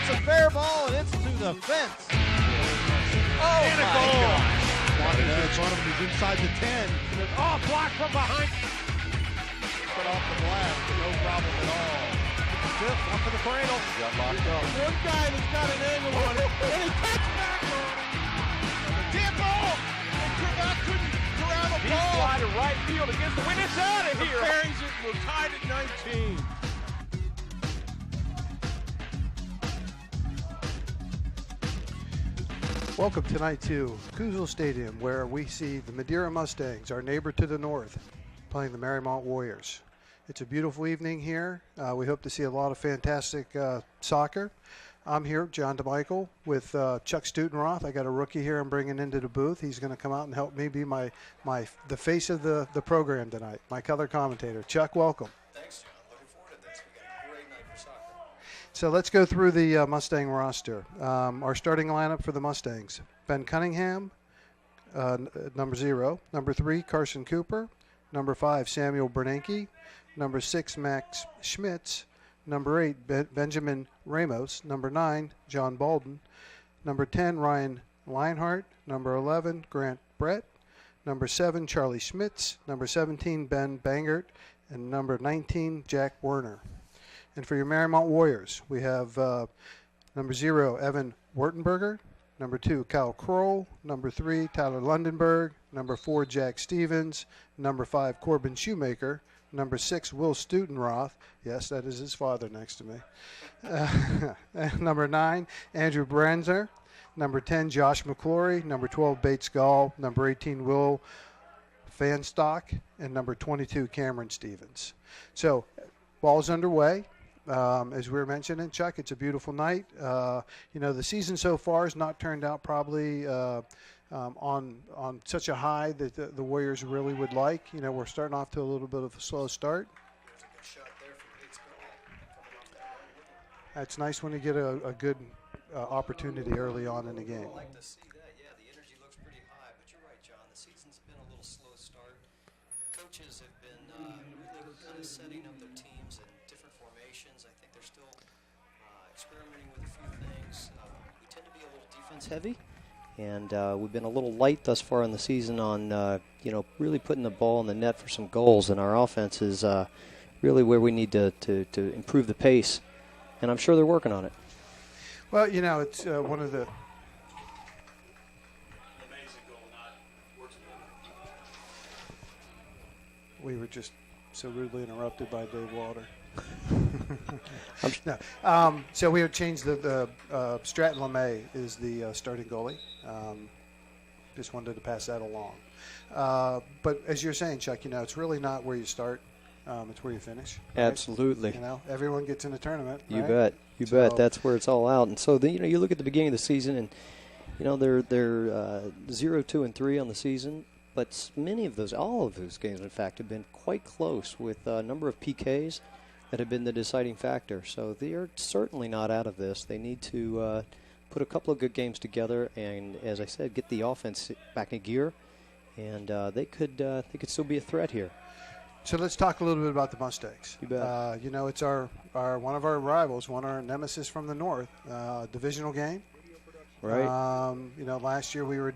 It's a fair ball, and it's to the fence. Oh, and a my goal. God. Walker's in front of him. He's inside the 10. Oh, blocked from behind. Put off the glass, but no problem at all. Fifth, one for the cradle. Got locked up. One guy that's got an angle on it, and he cuts back on it. Damn ball! And Kravak couldn't corral the He's ball. fly to right field against the wind. It's out of here. Buries it. We're tied at 19. Welcome tonight to Kusel Stadium, where we see the Madeira Mustangs, our neighbor to the north, playing the Mariemont Warriors. It's a beautiful evening here. We hope to see a lot of fantastic soccer. I'm here, John DeMichael, with Chuck Stutenroth. I got a rookie here I'm bringing into the booth. He's going to come out and help me be the face of the program tonight, my color commentator. Chuck, welcome. Thanks, John. Looking forward to this. We got a great night for soccer. So let's go through the Mustang roster. Our starting lineup for the Mustangs: Ben Cunningham, number 0. Number 3, Carson Cooper. Number 5, Samuel Bernanke. Number 6, Max Schmitz. Number 8, Benjamin Ramos. Number 9, John Bolden. Number 10, Ryan Leinhart. Number 11, Grant Brett. Number 7, Charlie Schmitz. Number 17, Ben Bangert. And number 19, Jack Werner. And for your Mariemont Warriors, we have number 0, Evan Wertenberger. Number 2, Kyle Kroll. Number 3, Tyler Lundenberg. Number 4, Jack Stevens. Number 5, Corbin Shoemaker. Number 6, Will Stutenroth. Yes, that is his father next to me. Number 9, Andrew Branzer. Number 10, Josh McClory. Number 12, Bates Gall. Number 18, Will Fanstock. And number 22, Cameron Stevens. So, ball's underway. As we were mentioning, Chuck, it's a beautiful night. The season so far has not turned out probably on such a high that the Warriors really would like. We're starting off to a little bit of a slow start. There's a good shot there from Bates Gall. It's nice when you get a good opportunity early on in the game. I like to see that. Yeah, the energy looks pretty high. But you're right, John. The season's been a little slow start. Coaches have been really kind of setting up their teams in different formations. I think they're still experimenting with a few things. We tend to be a little defense heavy. And we've been a little light thus far in the season on, really putting the ball in the net for some goals. And our offense is really where we need to improve the pace. And I'm sure they're working on it. Well, it's one of the... We were just so rudely interrupted by Dave Walter. No. So we have changed the Stratton LeMay is the starting goalie. Just wanted to pass that along. But as you're saying, Chuck, it's really not where you start. It's where you finish. Right? Absolutely. Everyone gets in a tournament. You right? bet. You bet. That's where it's all out. And so, you look at the beginning of the season, and they're 0-2-3 on the season. But all of those games, in fact, have been quite close with a number of PKs that have been the deciding factor. So they are certainly not out of this. They need to put a couple of good games together, and as I said, get the offense back in gear, and they could still be a threat here. So let's talk a little bit about the Mustangs. You bet. It's our one of our rivals, our nemesis from the north, divisional game. Right. Last year we were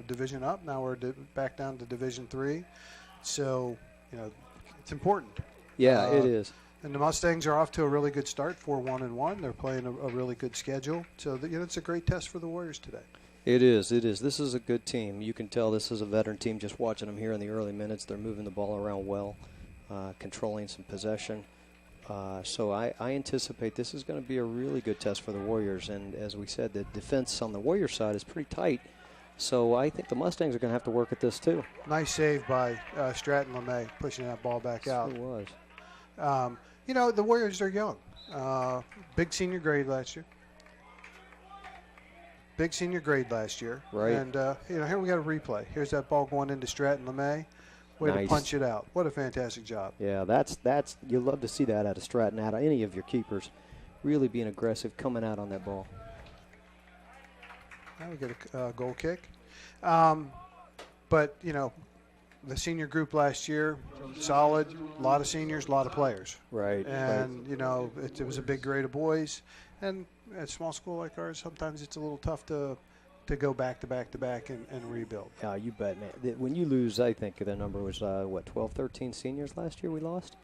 division up. Now we're back down to Division 3. So, it's important. Yeah, it is. And the Mustangs are off to a really good start, 4-1-1. They're playing a really good schedule. So, it's a great test for the Warriors today. It is. This is a good team. You can tell this is a veteran team just watching them here in the early minutes. They're moving the ball around well, controlling some possession. So I anticipate this is going to be a really good test for the Warriors. And as we said, the defense on the Warriors side is pretty tight. So I think the Mustangs are going to have to work at this too. Nice save by Stratton LeMay, pushing that ball back out. It was. The Warriors are young. Big senior grade last year. Right. And, here we got a replay. Here's that ball going into Stratton LeMay. Way nice. To punch it out. What a fantastic job. Yeah, that's you love to see that out of Stratton, out of any of your keepers, really being aggressive, coming out on that ball. Now we get a goal kick. But, the senior group last year, solid, a lot of seniors, a lot of players. Right. And, you know, it was a big grade of boys. And at a small school like ours, sometimes it's a little tough to go back to back to back and rebuild. Yeah, you bet, man. When you lose, I think the number was, 12, 13 seniors last year we lost?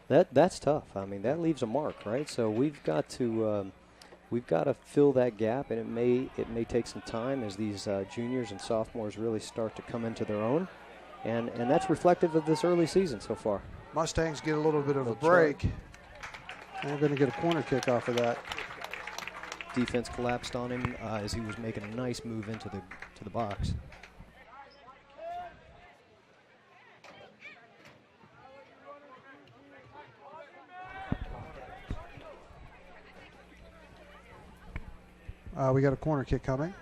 That's tough. I mean, that leaves a mark, right? So we've got to fill that gap, and it may take some time as these juniors and sophomores really start to come into their own. And that's reflective of this early season so far. Mustangs get a little bit of a break. And we're going to get a corner kick off of that. Defense collapsed on him as he was making a nice move into the box. We got a corner kick coming.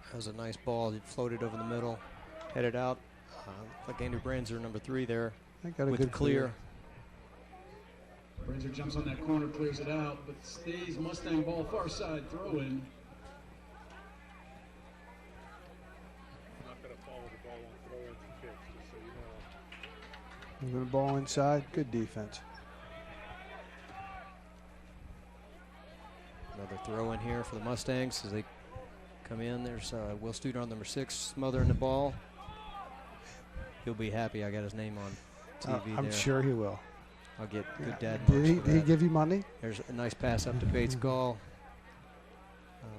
That was a nice ball. It floated over the middle, headed out. Like Andrew Branzer, number 3 there, Got a with good clear. Branzer jumps on that corner, clears it out, but stays Mustang ball far side, throw in. Not going to follow the ball on throw-ins and kicks, just so you know. Moving the ball inside. Good defense. Another throw in here for the Mustangs as they come in. There's Will Studer on number 6, smothering the ball. He'll be happy I got his name on TV I'm there. sure he will. I'll get good dad Did marks he, for did he that. give you money? There's a nice pass up to Bates Gall.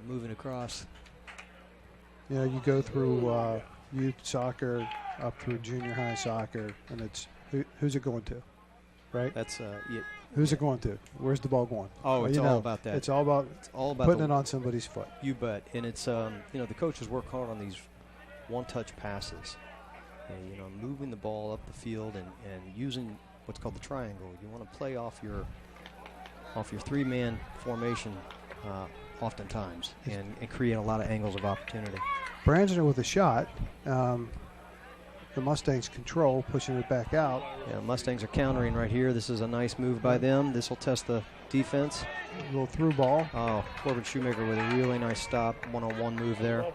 Moving across. You know, you go through youth soccer up through junior high soccer, and it's who's it going to, right? That's Who's it going to? Where's the ball going? Oh, it's you all know, about that. It's all about putting it on somebody's foot. You bet. And it's the coaches work hard on these one-touch passes. And, moving the ball up the field and using what's called the triangle. You want to play off your 3-man formation oftentimes and create a lot of angles of opportunity. Branson with a shot. The Mustangs control, pushing it back out. Yeah, Mustangs are countering right here. This is a nice move by them. This will test the defense. A little through ball. Oh, Corbin Shoemaker with a really nice stop, one-on-one move there.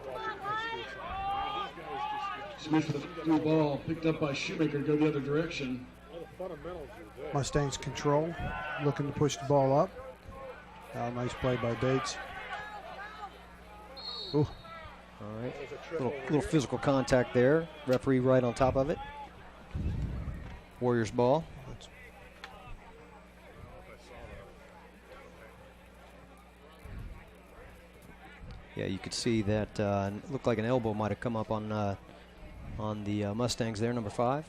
Smith with a through ball, picked up by Shoemaker to go the other direction. Mustangs control, looking to push the ball up. Nice play by Bates. Ooh. All right, little physical contact there. Referee right on top of it. Warriors ball. Yeah, you could see that looked like an elbow might have come up on the Mustangs there, number 5.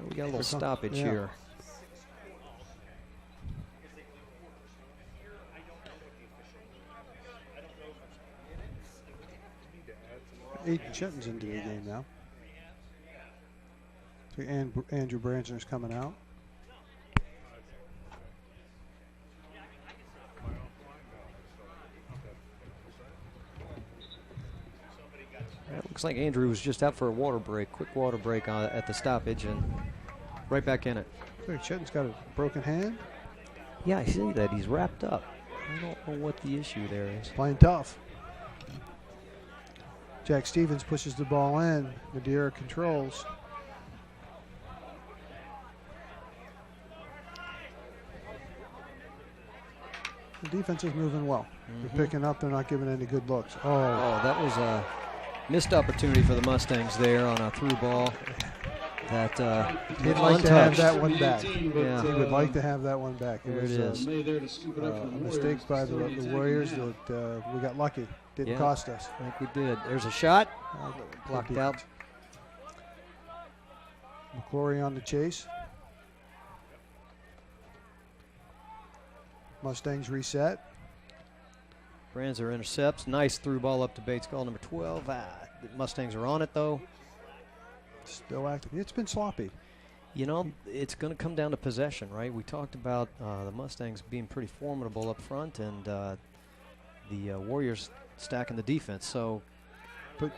We got a little stoppage here. Aiden Chetton's into the game now. So Andrew Bransoner's coming out. It looks like Andrew was just out for a water break, quick water break at the stoppage, and right back in it. So Chetton's got a broken hand. Yeah, I see that. He's wrapped up. I don't know what the issue there is. Playing tough. Jack Stevens pushes the ball in. Madeira controls. The defense is moving well. They're picking up. They're not giving any good looks. Oh, that was a missed opportunity for the Mustangs there on a through ball. That he'd like to have that one 18, back. but, Yeah, he would like to have that one back. There it is. May there to scoop it up for A the mistake Warriors. by the Facility Warriors taken out. that we got lucky. Didn't Yeah. cost us. I think we did. There's a shot. Good Blocked defense. out. McClory on the chase. Mustangs reset. Branzer intercepts. Nice through ball up to Bates Gall, number 12. The Mustangs are on it, though. Still active. It's been sloppy. It's going to come down to possession, right? We talked about the Mustangs being pretty formidable up front and the Warriors stacking the defense. So but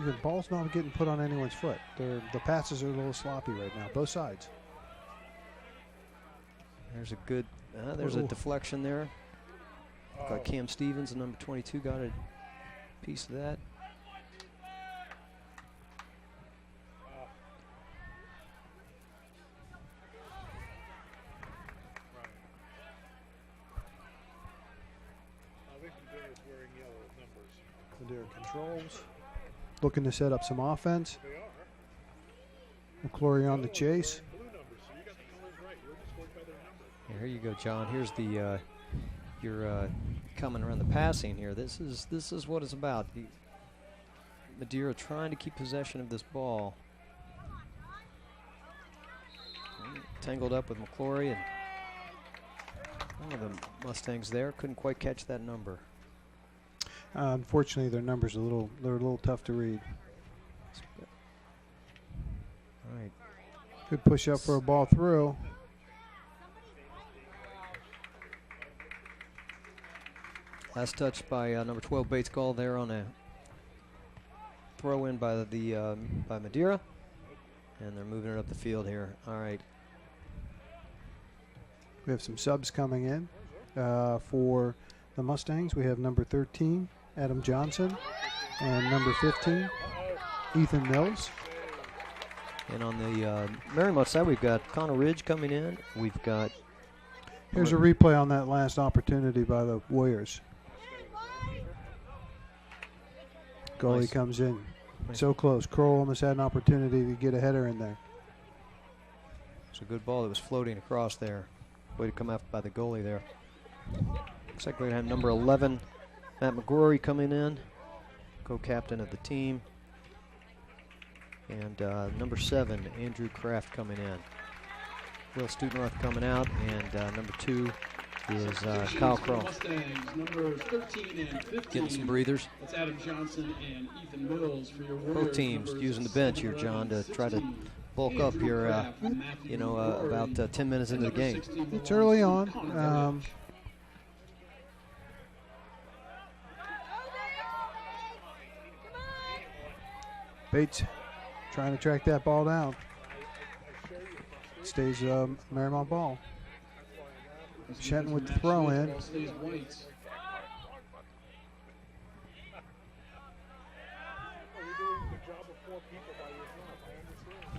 the ball's not getting put on anyone's foot. The passes are a little sloppy right now, both sides. There's a good, there's a deflection there. Got Cam Stevens, the number 22, got a piece of that. Madeira controls. Looking to set up some offense. McClory on the chase. Here you go, John. Here's the you're coming around the passing here. This is what it's about. Madeira trying to keep possession of this ball. Tangled up with McClory, and one of the Mustangs there couldn't quite catch that number. Unfortunately, their numbers they're a little tough to read. All right. Good push up for a ball through. Last touch by number 12 Bates Gall there on a throw in by by Madeira, and they're moving it up the field here. All right. We have some subs coming in for the Mustangs. We have number 13 Adam Johnson and number 15 Ethan Mills. And on the Mariemont side, we've got Connor Ridge coming in. We've got. Here's a replay on that last opportunity by the Warriors. Goalie Nice. comes in. So close. Kroll almost had an opportunity to get a header in there. It's a good ball that was floating across there. Way to come out by the goalie there. Looks like we're going to have number 11, Matt McGrory, coming in, co-captain of the team. And number 7, Andrew Kraft, coming in. Will Studenroth coming out, and number 2 is Kyle Crow. Numbers 13 and 15. Getting some breathers. That's Adam Johnson and Ethan Mills for your Both Warriors. teams Numbers using the bench here, John, to try to bulk up here, about 10 minutes into the game. It's early on. Bates trying to track that ball down. Stays Mariemont ball. Shenton with the throw in.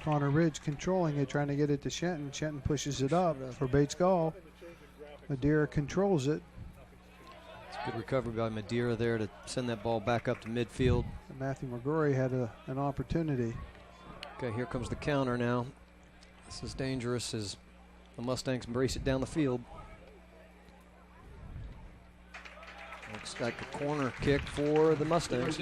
Connor Ridge controlling it, trying to get it to Shenton. Shenton pushes it up for Bates Gall. Madeira controls it. It's a good recovery by Madeira there to send that ball back up to midfield. And Matthew McGrory had an opportunity. Okay, here comes the counter now. This is dangerous as the Mustangs embrace it down the field. Looks like a corner kick for the Mustangs.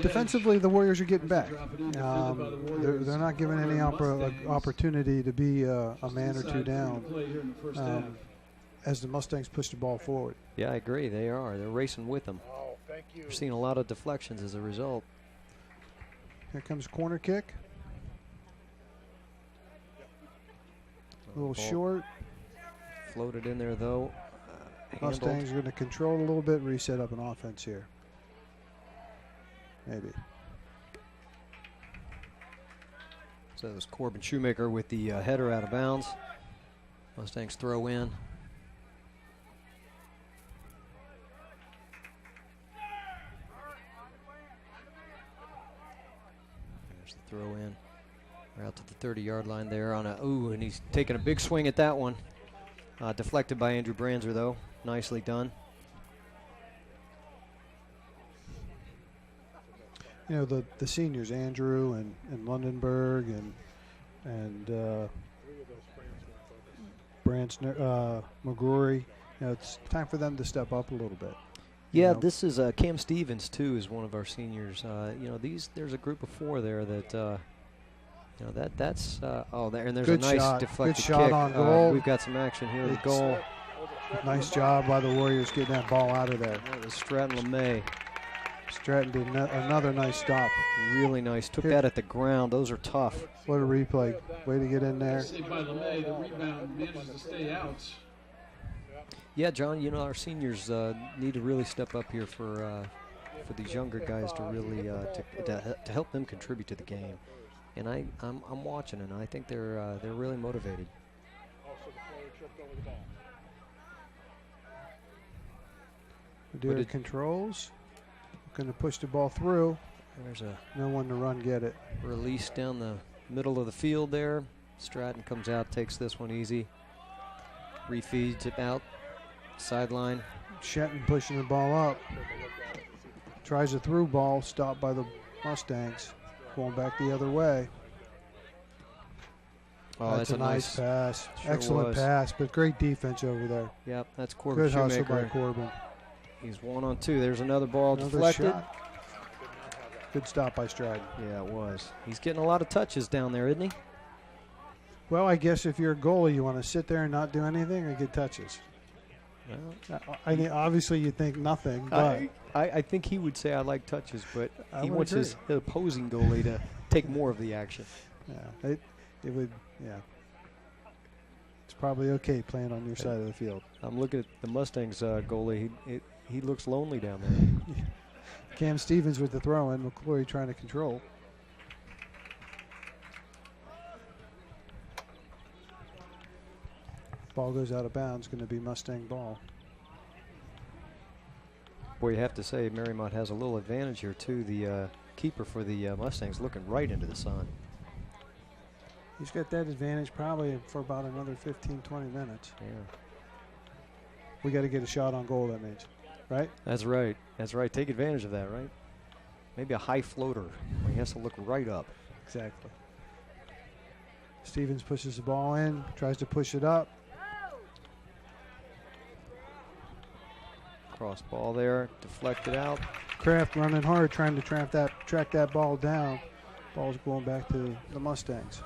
Defensively, the Warriors are getting back. They're not given any opportunity to be a man or two down as the Mustangs push the ball forward. Yeah, I agree. They are. They're racing with them. We're seeing a lot of deflections as a result. Here comes corner kick. A little short. Floated in there, though. Mustangs are going to control a little bit, reset up an offense here. Maybe. So it was Corbin Shoemaker with the header out of bounds. Mustangs throw in. There's the throw in. We're out to the 30-yard line there on a, and he's taking a big swing at that one. Deflected by Andrew Branzer, though. Nicely done. You know, the seniors, Andrew and Lundenberg and Bransner, McGrory, you know, it's time for them to step up a little bit. Yeah, you know? this is Cam Stevens, too, is one of our seniors. You know, there's a group of 4 there that, you know, that's, there, and there's Good a nice shot. deflected Good shot kick. on goal. We've got some action here at the goal. Nice job by the Warriors getting that ball out of there. That was Stratton LeMay. Stratton did another nice stop. Really nice. Took that at the ground. Those are tough. What a replay. Way to get in there. Saved by LeMay. The rebound manages to stay out. Yeah, John, you know, our seniors need to really step up here for for these younger guys to really to help them contribute to the game. And I'm watching, and I think they're really motivated. Madeira controls. Going to push the ball through. There's a No one to run get it. release down the middle of the field there. Stratton comes out, takes this one easy. Refeeds it out. Sideline. Shetton pushing the ball up. Tries a through ball, stopped by the Mustangs. Going back the other way. Oh, that's a nice pass. Sure Excellent was. pass, but great defense over there. Yep, that's Corbin Good hustle Shoemaker. by Corbin. He's 1-on-2. There's another ball Another deflected. shot. Good stop by Stratton. Yeah, it was. He's getting a lot of touches down there, isn't he? Well, I guess if you're a goalie, you want to sit there and not do anything or get touches. I mean, obviously you think nothing, but I think he would say I like touches, but I he would wants his opposing goalie to take more of the action. yeah, it would, yeah. It's probably okay playing on your side of the field. I'm looking at the Mustangs goalie. He looks lonely down there. Cam Stevens with the throw in, McClory trying to control. Ball goes out of bounds, going to be Mustang ball. Boy, you have to say Mariemont has a little advantage here too. The keeper for the Mustangs looking right into the sun. He's got that advantage probably for about another 15, 20 minutes. Yeah, We got to get a shot on goal, that means, right? that's right. That's right. Take advantage of that, right? Maybe a high floater where he has to look right up. Exactly. Stevens pushes the ball in, tries to push it up. Cross ball there, deflected out. Kraft running hard, trying to track that ball down. Ball's going back to the Mustangs.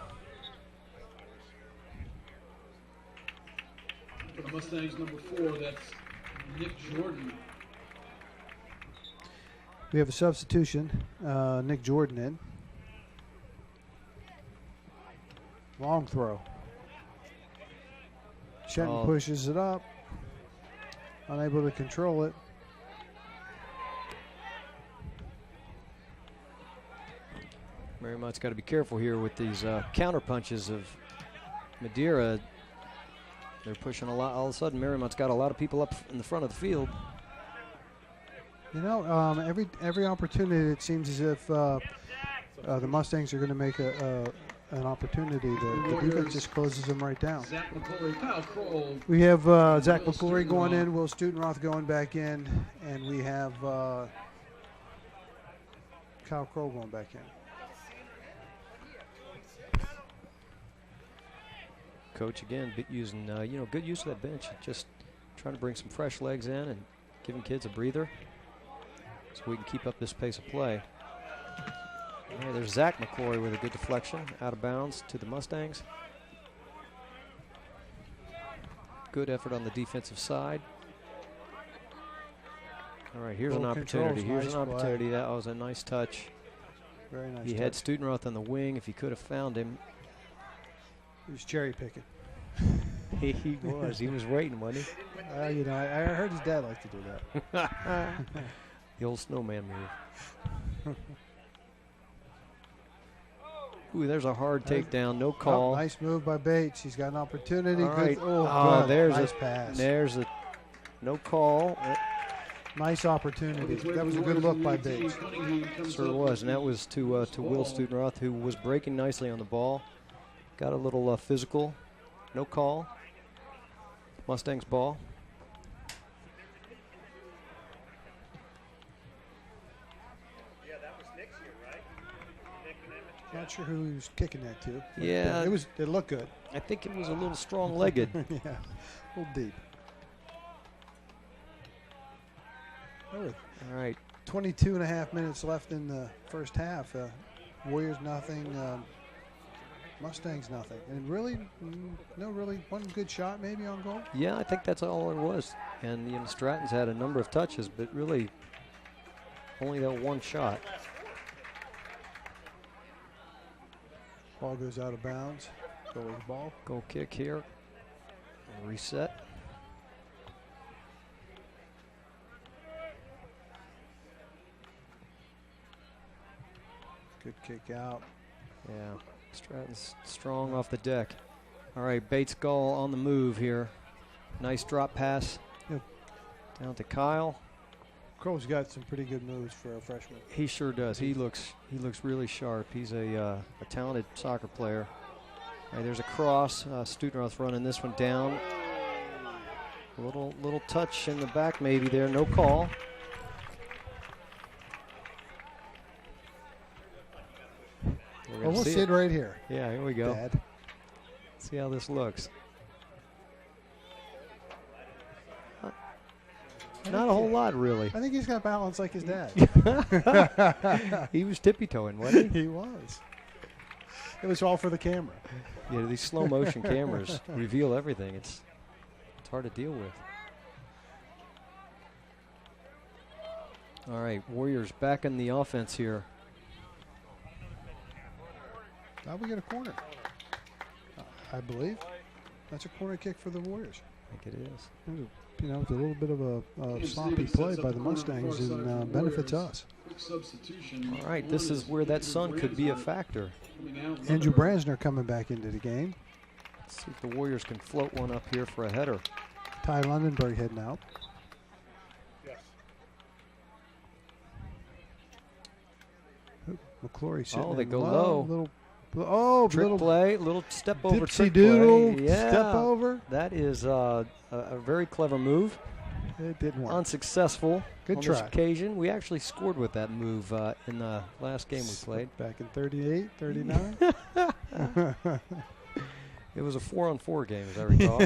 For the Mustangs, number 4, that's Nick Jordan. We have a substitution, Nick Jordan in. Long throw. Shetton pushes it up. Unable to control it. Mariemont's got to be careful here with these counter punches of Madeira. They're pushing a lot. All of a sudden, Mariemont's got a lot of people up in the front of the field. You know, every opportunity, it seems as if the Mustangs are going to make an opportunity. The defense just closes them right down. Zach McClory, Kyle Kroll. We have Zach McClory going in, Will Stutenroth going back in, and we have Kyle Kroll going back in. Coach again using good use of that bench, just trying to bring some fresh legs in and giving kids a breather so we can keep up this pace of play. Yeah, there's Zach McClory with a good deflection out of bounds to the Mustangs. Good effort on the defensive side. All right, here's an opportunity. Here's an opportunity. That was a nice touch. Very nice. He had Stutenroth on the wing. If he could have found him. He was cherry picking. He was. He was waiting, wasn't he? You know, I heard his dad liked to do that. The old snowman move. Ooh, there's a hard takedown. No call. Oh, nice move by Bates. He's got an opportunity. All right. Good. There's nice a pass. There's a no call. Nice opportunity. That was a good look by Bates. Sure was, and that was to Will Stutenroth, who was breaking nicely on the ball. Got a little physical. No call. Mustangs ball. Not sure who he was kicking that to. Yeah. It looked good. I think it was a little strong-legged. Yeah, a little deep. All right. 22 and a half minutes left in the first half. Warriors nothing, Mustangs nothing. And really, one good shot maybe on goal? Yeah, I think that's all it was. And, Stratton's had a number of touches, but really only that one shot. Ball goes out of bounds. Goalie's ball. Goal kick here. Reset. Kick out. Yeah, Stratton's strong off the deck. All right, Bates Gull on the move here. Nice drop pass down to Kyle. Cole's got some pretty good moves for a freshman. He sure does. He looks really sharp. He's a talented soccer player. All right, there's a cross. Studenroth running this one down. A little touch in the back maybe there. No call. Well, we'll see it right here. Yeah, here we go. Dad. See how this looks. Not a whole lot, really. I think he's got balance like his dad. He was tippy-toeing, wasn't he? He was. It was all for the camera. Yeah, these slow motion cameras reveal everything. It's hard to deal with. All right, Warriors back in the offense here. Now we get a corner. I believe that's a corner kick for the Warriors. I think it is. You know, it's a little bit of a sloppy play by the Mustangs and benefits us. All right, this is where that sun could be a factor. Andrew Bransner coming back into the game. Let's see if the Warriors can float one up here for a header. Ty Lundenberg heading out. McClory sitting Oh, they in go low. Trick play, little step over dipsy trick doodle, play. Yeah, step over. That is a very clever move. It didn't work. Unsuccessful Good on try. this occasion. We actually scored with that move in the last game we played. Back in 38, 39. It was a 4-on-4 game, as I recall.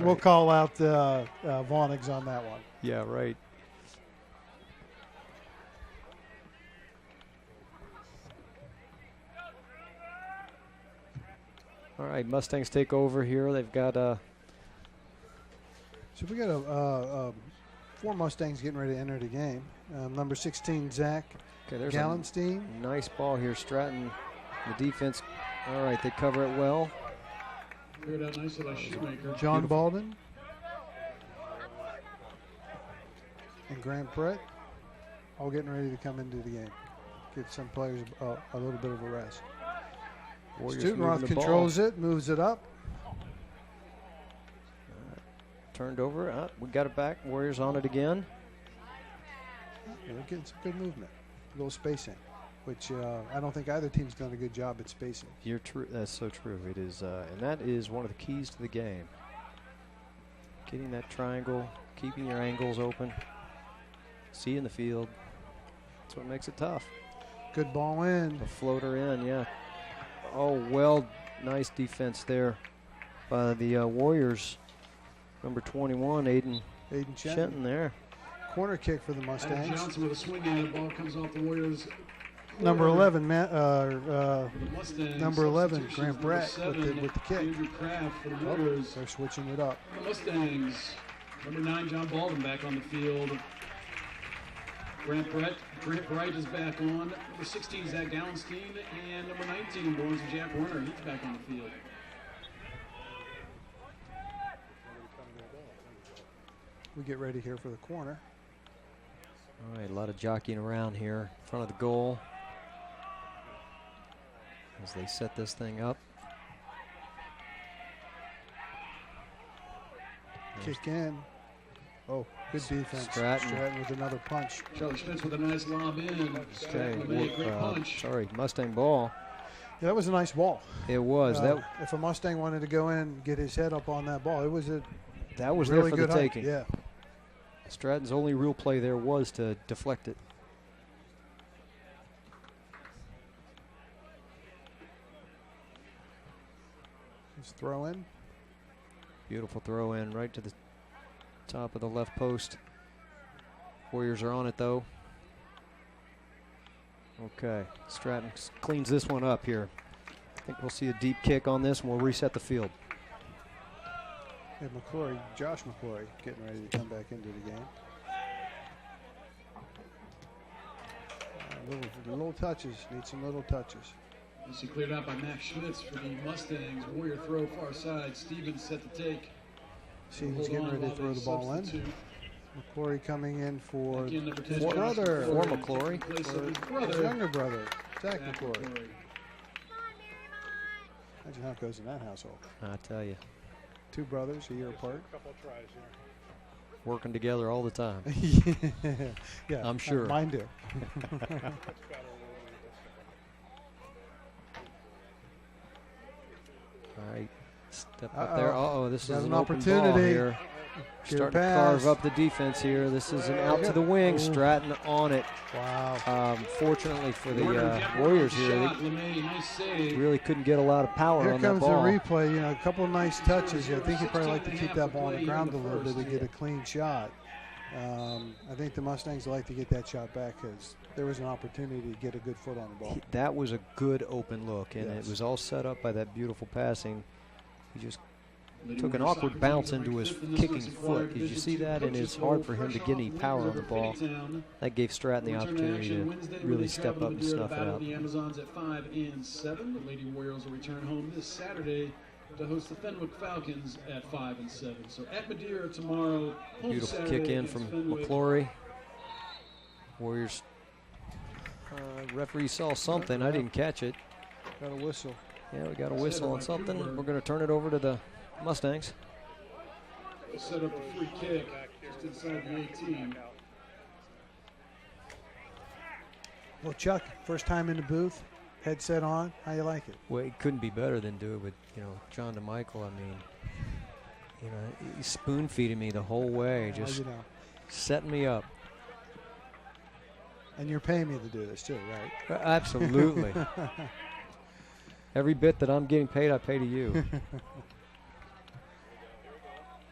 We'll call out Vonnegs on that one. Yeah, right. All right, Mustangs take over here. They've got So we got 4 Mustangs getting ready to enter the game. Number 16, Zach Gallenstein. Nice ball here, Stratton. The defense. All right, they cover it well. John Baldwin and Grant Brett all getting ready to come into the game. Get some players a little bit of a rest. Studenroth controls it, moves it up. Turned over. We got it back. Warriors on it again. We're getting some good movement. A little spacing, which I don't think either team's done a good job at spacing. You're true. That's so true. It is, and that is one of the keys to the game. Getting that triangle, keeping your angles open, seeing the field. That's what makes it tough. Good ball in. A floater in, yeah. Oh, well, nice defense there by the Warriors. Number 21, Aiden Shenton there. Corner kick for the Mustangs. Johnson with a swing at it. Ball comes off the Warriors. Number 11, Grant Brett with the kick. Andrew Kraft for the Warriors. They're switching it up. The Mustangs. Number 9, John Baldwin back on the field. Grant Bright is back on. Number 16, Zach Gallenstein. And number 19, Lawrence Jack Werner. He's back on the field. We get ready here for the corner. All right, a lot of jockeying around here in front of the goal as they set this thing up. Kick in. Oh, good defense. Stratton with another punch. Charlie Schmitz with a nice lob in. Okay, Great punch. sorry, Mustang ball. Yeah, that was a nice ball. It was. If a Mustang wanted to go in and get his head up on that ball, it was that was really there for good the taking. Yeah. Stratton's only real play there was to deflect it. His throw in. Beautiful throw in right to the top of the left post. Warriors are on it though. Okay, Stratton cleans this one up here. I think we'll see a deep kick on this and we'll reset the field. Hey, Josh McClory getting ready to come back into the game. Little touches, need some little touches. This is cleared out by Max Schmitz for the Mustangs. Warrior throw far side. Stevens set to take. Stevens getting ready to throw the ball in. McClory coming in for Again, number 10, his Josh brother. For McClory. in place of his His brother, younger brother, Zach Zach McClory. McClory. Imagine how it goes in that household. I tell you, 2 brothers, a year apart. working together all the time. Yeah, I'm sure. Mine do. All right, step up there. Uh-oh, this Got is an an open ball opportunity. here. Get a Starting to pass. carve up the defense here. This is an out to the wing. Stratton on it. Wow. Fortunately for the Warner, Jack Warriors Warner, here, shot. LeMay, nice save. they really couldn't get a lot of power Here on that comes the ball. replay. You know, a couple of nice touches. I think he'd probably like to keep that ball on the ground a little bit to get a clean shot. I think the Mustangs would like to get that shot back because there was an opportunity to get a good foot on the ball. That was a good open look, and Yes. it was all set up by that beautiful passing. He just Lady took an Warner awkward soccer bounce team into his ranked fifth in this kicking week's foot. acquired Did you Division see II that? And coaches it's hard for poll. him to Fresh get any off power wins on the over ball. Finneytown. That gave Stratton the Return to opportunity action to Wednesday, where really they step travel up and Madeira to snuff it battle out. the Amazons at 5 and 7. The Lady Warriors will return home this Saturday to host the Fenwick Falcons at 5 and 7. So at Madeira tomorrow. Home Beautiful Saturday kick in against from Fenwick. McClory. Warriors referee saw something. I didn't catch it. Got a whistle. Yeah, we got a whistle on something. We're going to turn it over to the Mustangs. Set up a free kick just inside the 18. Well, Chuck, first time in the booth, headset on. How you like it? Well, it couldn't be better than do it with, John DeMichael. I mean, he's spoon feeding me the whole way, Well, just you know. setting me up. And you're paying me to do this too, right? Absolutely. Every bit that I'm getting paid, I pay to you.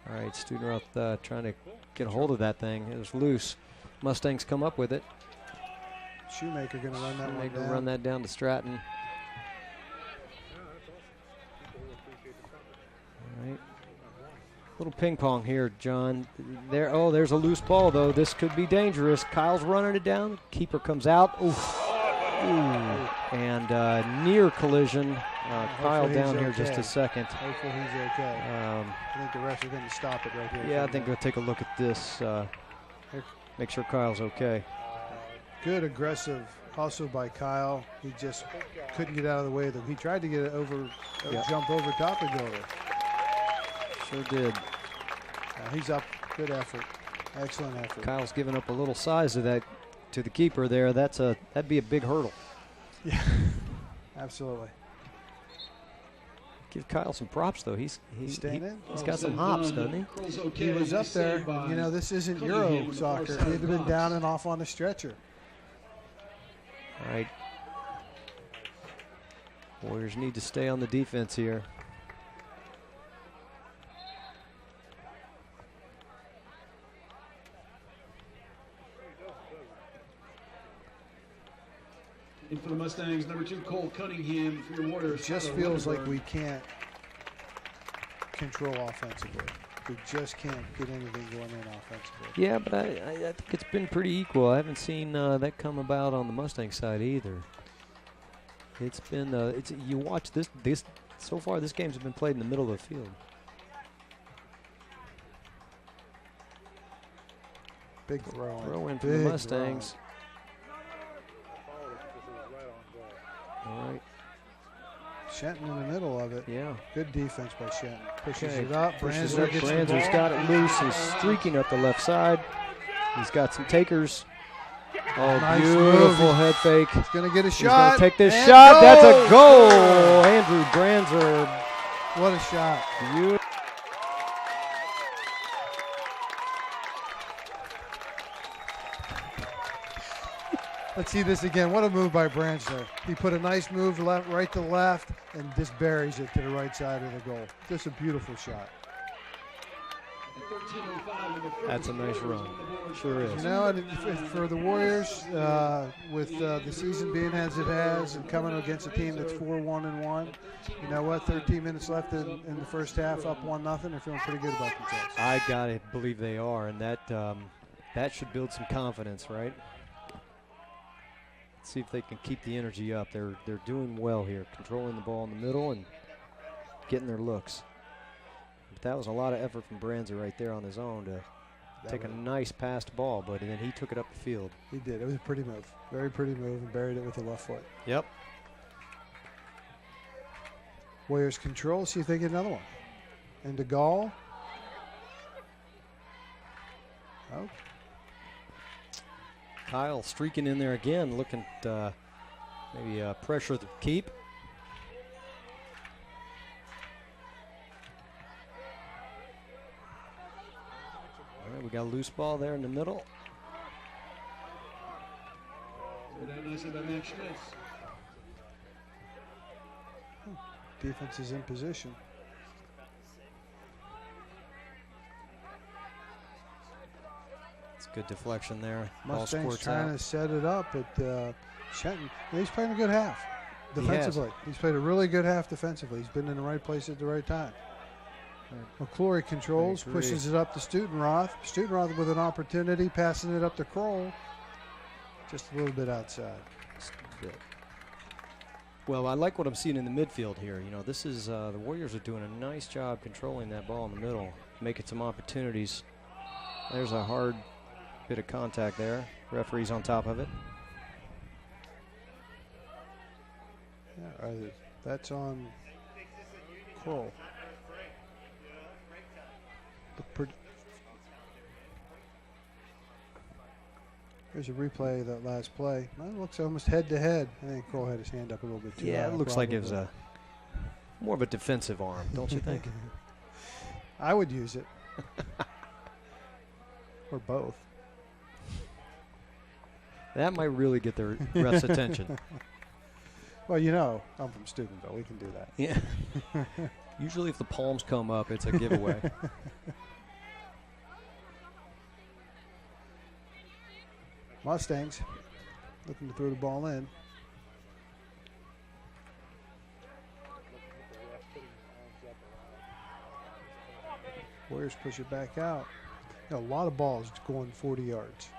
All right, Studenroth trying to get a hold of that thing. It was loose. Mustangs come up with it. Shoemaker going to run that one Shoemaker down. run that down to Stratton. All right. Little ping pong here, John. There's a loose ball, though. This could be dangerous. Kyle's running it down. Keeper comes out. Oof. Ooh. And near collision. Kyle he's down here okay. just a second. Hopefully he's okay. I think the refs are going to stop it right here. Yeah, I think we'll take a look at this. Make sure Kyle's okay. Good aggressive hustle by Kyle. He just couldn't get out of the way. He tried to get it over, jump over top of goalie. Sure did. He's up. Good effort. Excellent effort. Kyle's giving up a little size to the keeper there. That'd be a big hurdle. Yeah, absolutely. Give Kyle some props though. He's staying in. He's got some hops, doesn't he? He was up there. This isn't Euro soccer. He'd have been down and off on the stretcher. All right. Warriors need to stay on the defense here. In for the Mustangs, number 2, Cole Cunningham. For your Warriors, It just Tyler feels like Wettenberg. we can't control offensively. We just can't get anything going in offensively. Yeah, but I think it's been pretty equal. I haven't seen that come about on the Mustang side either. It's been you watch this so far. This game's been played in the middle of the field. Big throw. Throw in for the Mustangs. All right. Shenton in the middle of it. Yeah. Good defense by Shenton. Pushes Okay. it up. Pushes Branzer it up. gets the Branzer's ball. got it loose. He's streaking up the left side. He's got some takers. Oh, Nice beautiful move. head fake. He's going to get a He's shot. going to take this and shot. goal! That's a goal. Andrew Branzer. What a shot. Beautiful. Let's see this again. What a move by Branzer. He put a nice move right to left and just buries it to the right side of the goal. Just a beautiful shot. That's a nice run. Sure is. You know, and for the Warriors, with the season being as it has and coming against a team that's 4-1-1, you know what? 13 minutes left in the first half, up 1-0. They're feeling pretty good about themselves. I gotta believe they are, and that should build some confidence, right? Let's see if they can keep the energy up. They're doing well here, controlling the ball in the middle and getting their looks. But that was a lot of effort from Branzer right there on his own to take a nice passed ball, but then he took it up the field. He did. It was a pretty move. Very pretty move, and buried it with the left foot. Yep. Warriors control. See if they get another one. Into Gall. Oh. Kyle streaking in there again, looking to maybe pressure the keep. All right, we got a loose ball there in the middle. Nicely by Max Schmitz. Defense is in position. It's good deflection there. Mustangs trying to set it up, but Shenton, he's playing a good half defensively. He's played a really good half defensively. He's been in the right place at the right time. McClory controls, pushes it up to Stutenroth. Stutenroth with an opportunity, passing it up to Kroll. Just a little bit outside. Well, I like what I'm seeing in the midfield here. You know, this is the Warriors are doing a nice job controlling that ball in the middle, making some opportunities. There's a hard bit of contact there. Referee's on top of it. Yeah, that's on Kroll. There's a replay of that last play. Well, it looks almost head-to-head. I think Kroll had his hand up a little bit too high. Yeah, it looks like it was a more of a defensive arm, don't you think? I would use it. Or both. That might really get the ref's attention. Well, you know, I'm from Steubenville. We can do that. Yeah. Usually if the palms come up, it's a giveaway. Mustangs looking to throw the ball in. Warriors push it back out. You know, a lot of balls going 40 yards.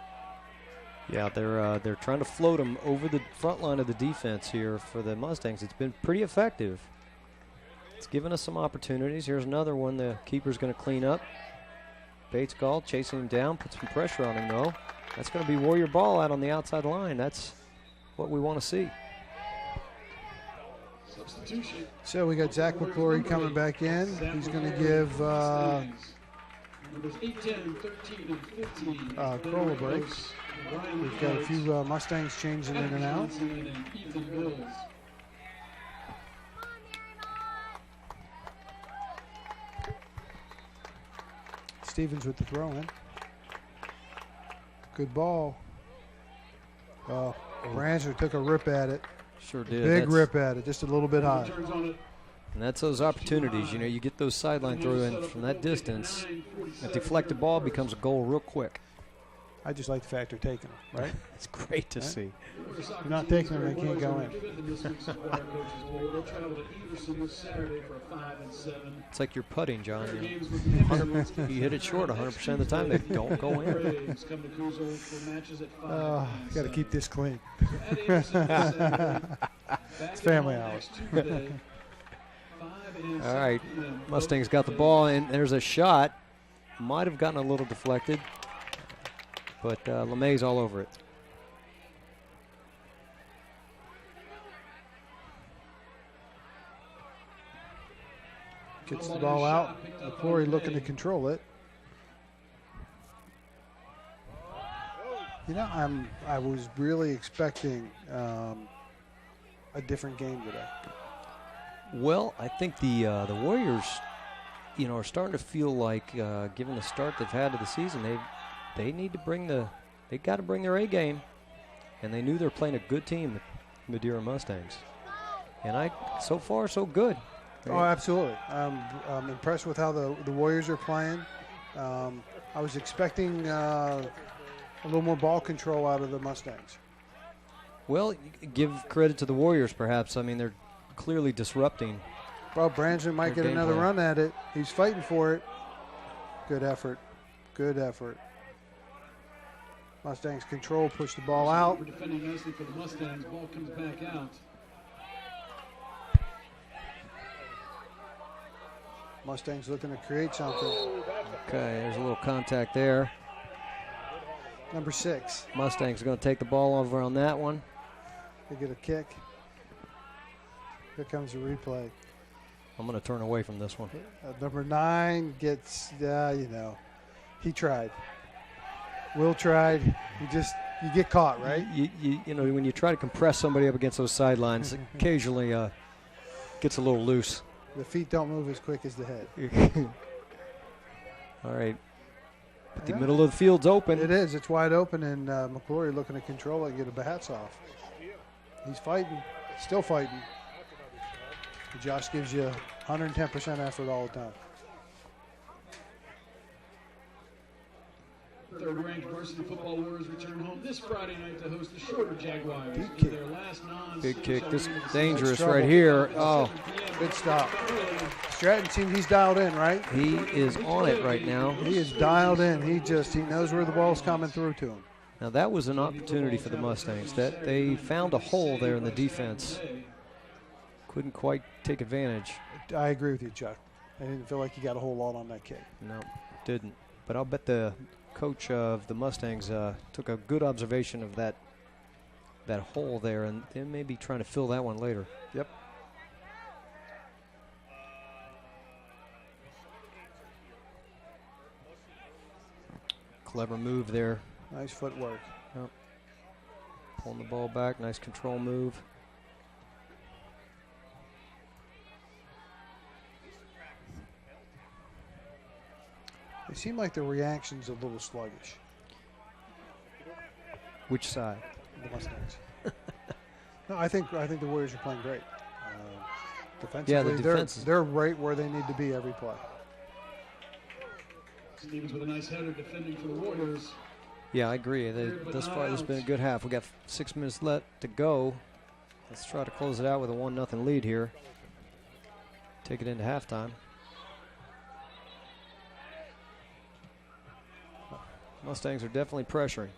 Yeah, they're trying to float them over the front line of the defense here for the Mustangs. It's been pretty effective. It's given us some opportunities. Here's another one the keeper's going to clean up. Bates Gall chasing him down, put some pressure on him though. That's going to be Warrior ball out on the outside line. That's what we want to see. Substitution. So we got Zach McClory coming back in. He's going to give Numbers 8, 10, 13, and 15. Kroll a break. We've got a few Mustangs changing in and out. Stevens with the throw in. Good ball. Brancher took a rip at it. Sure did. Big rip at it, just a little bit high. And that's those opportunities. You know, you get those sideline throw in from that distance. A deflected ball becomes a goal real quick. I just like the fact they're taking them, right? It's great to see. If you're not taking them, they can't go in. It's like you're putting, John. You hit it short 100% of the time. They don't go in. Got to keep this clean. It's family hours. All right, Mustangs got the ball, and there's a shot. Might have gotten a little deflected, but LeMay's all over it. Gets the ball out. McClory looking to control it. You know, I was really expecting a different game today. Well, I think the Warriors, you know, are starting to feel like, given the start they've had to the season, they need to they got to bring their A game, and they knew they're playing a good team, the Madeira Mustangs, and so far so good. Oh, absolutely. I'm impressed with how the Warriors are playing. I was expecting a little more ball control out of the Mustangs. Well, give credit to the Warriors, perhaps. I mean, they're clearly disrupting. Well, Branson might get another run at it. He's fighting for it. Good effort. Good effort. Mustangs control, push the ball out. We're defending nicely for the Mustangs. Ball comes back out. Mustangs looking to create something. Okay, there's a little contact there. Number 6. Mustangs are going to take the ball over on that one. They get a kick. Here comes the replay. I'm going to turn away from this one. Number 9 gets, he tried. Will tried. You get caught, right? You know, when you try to compress somebody up against those sidelines, occasionally gets a little loose. The feet don't move as quick as the head. All right. But the middle of the field's open. It is. It's wide open, and McClory looking to control it and get a hats off. He's fighting. Still fighting. Josh gives you 110% effort all the time. Third-ranked Varsity Football Warriors return home this Friday night to host the Shorter Jaguars. Big kick. Their last Big kick. This is dangerous right here. Oh, good stop. Stratton seems he's dialed in, right? He is on it right now. He is dialed in. He knows where the ball's coming through to him. Now that was an opportunity for the Mustangs. That they found a hole there in the defense. Couldn't quite take advantage. I agree with you, Chuck. I didn't feel like he got a whole lot on that kick. No, didn't. But I'll bet the coach of the Mustangs took a good observation of that hole there, and they may be trying to fill that one later. Yep. Clever move there. Nice footwork. Yep. Pulling the ball back. Nice control move. It seemed like the reaction's a little sluggish. Which side? The Mustangs. No, I think the Warriors are playing great. Defensively, yeah, the defense they're right where they need to be every play. Stevens with a nice header defending for the Warriors. Yeah, I agree. Thus far, this has been a good half. We got 6 minutes left to go. Let's try to close it out with a 1-0 lead here. Take it into halftime. Mustangs are definitely pressuring.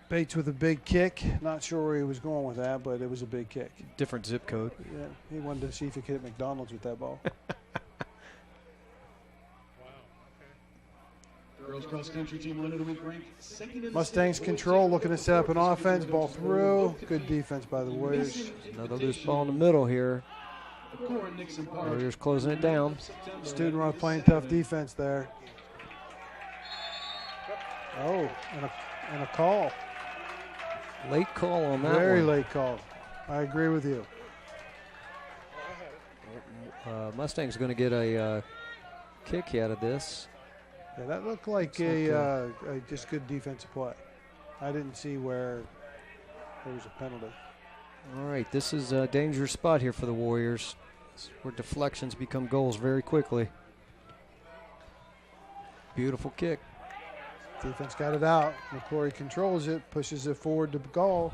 Bates with a big kick. Not sure where he was going with that, but it was a big kick. Different zip code. Yeah, he wanted to see if he could hit McDonald's with that ball. Girls cross country team ended the week ranked second in Mustangs control, looking to set up an offense. Ball through. Good defense by the Warriors. Another loose ball in the middle here. Warriors closing it down. Student Roth playing tough defense there. Oh, and a call. Late call on that one. Very late call. I agree with you. Mustang's going to get a kick out of this. Yeah, that looked like a just good defensive play. I didn't see where there was a penalty. All right, this is a dangerous spot here for the Warriors. This is where deflections become goals very quickly. Beautiful kick. Defense got it out. McClory controls it, pushes it forward to goal.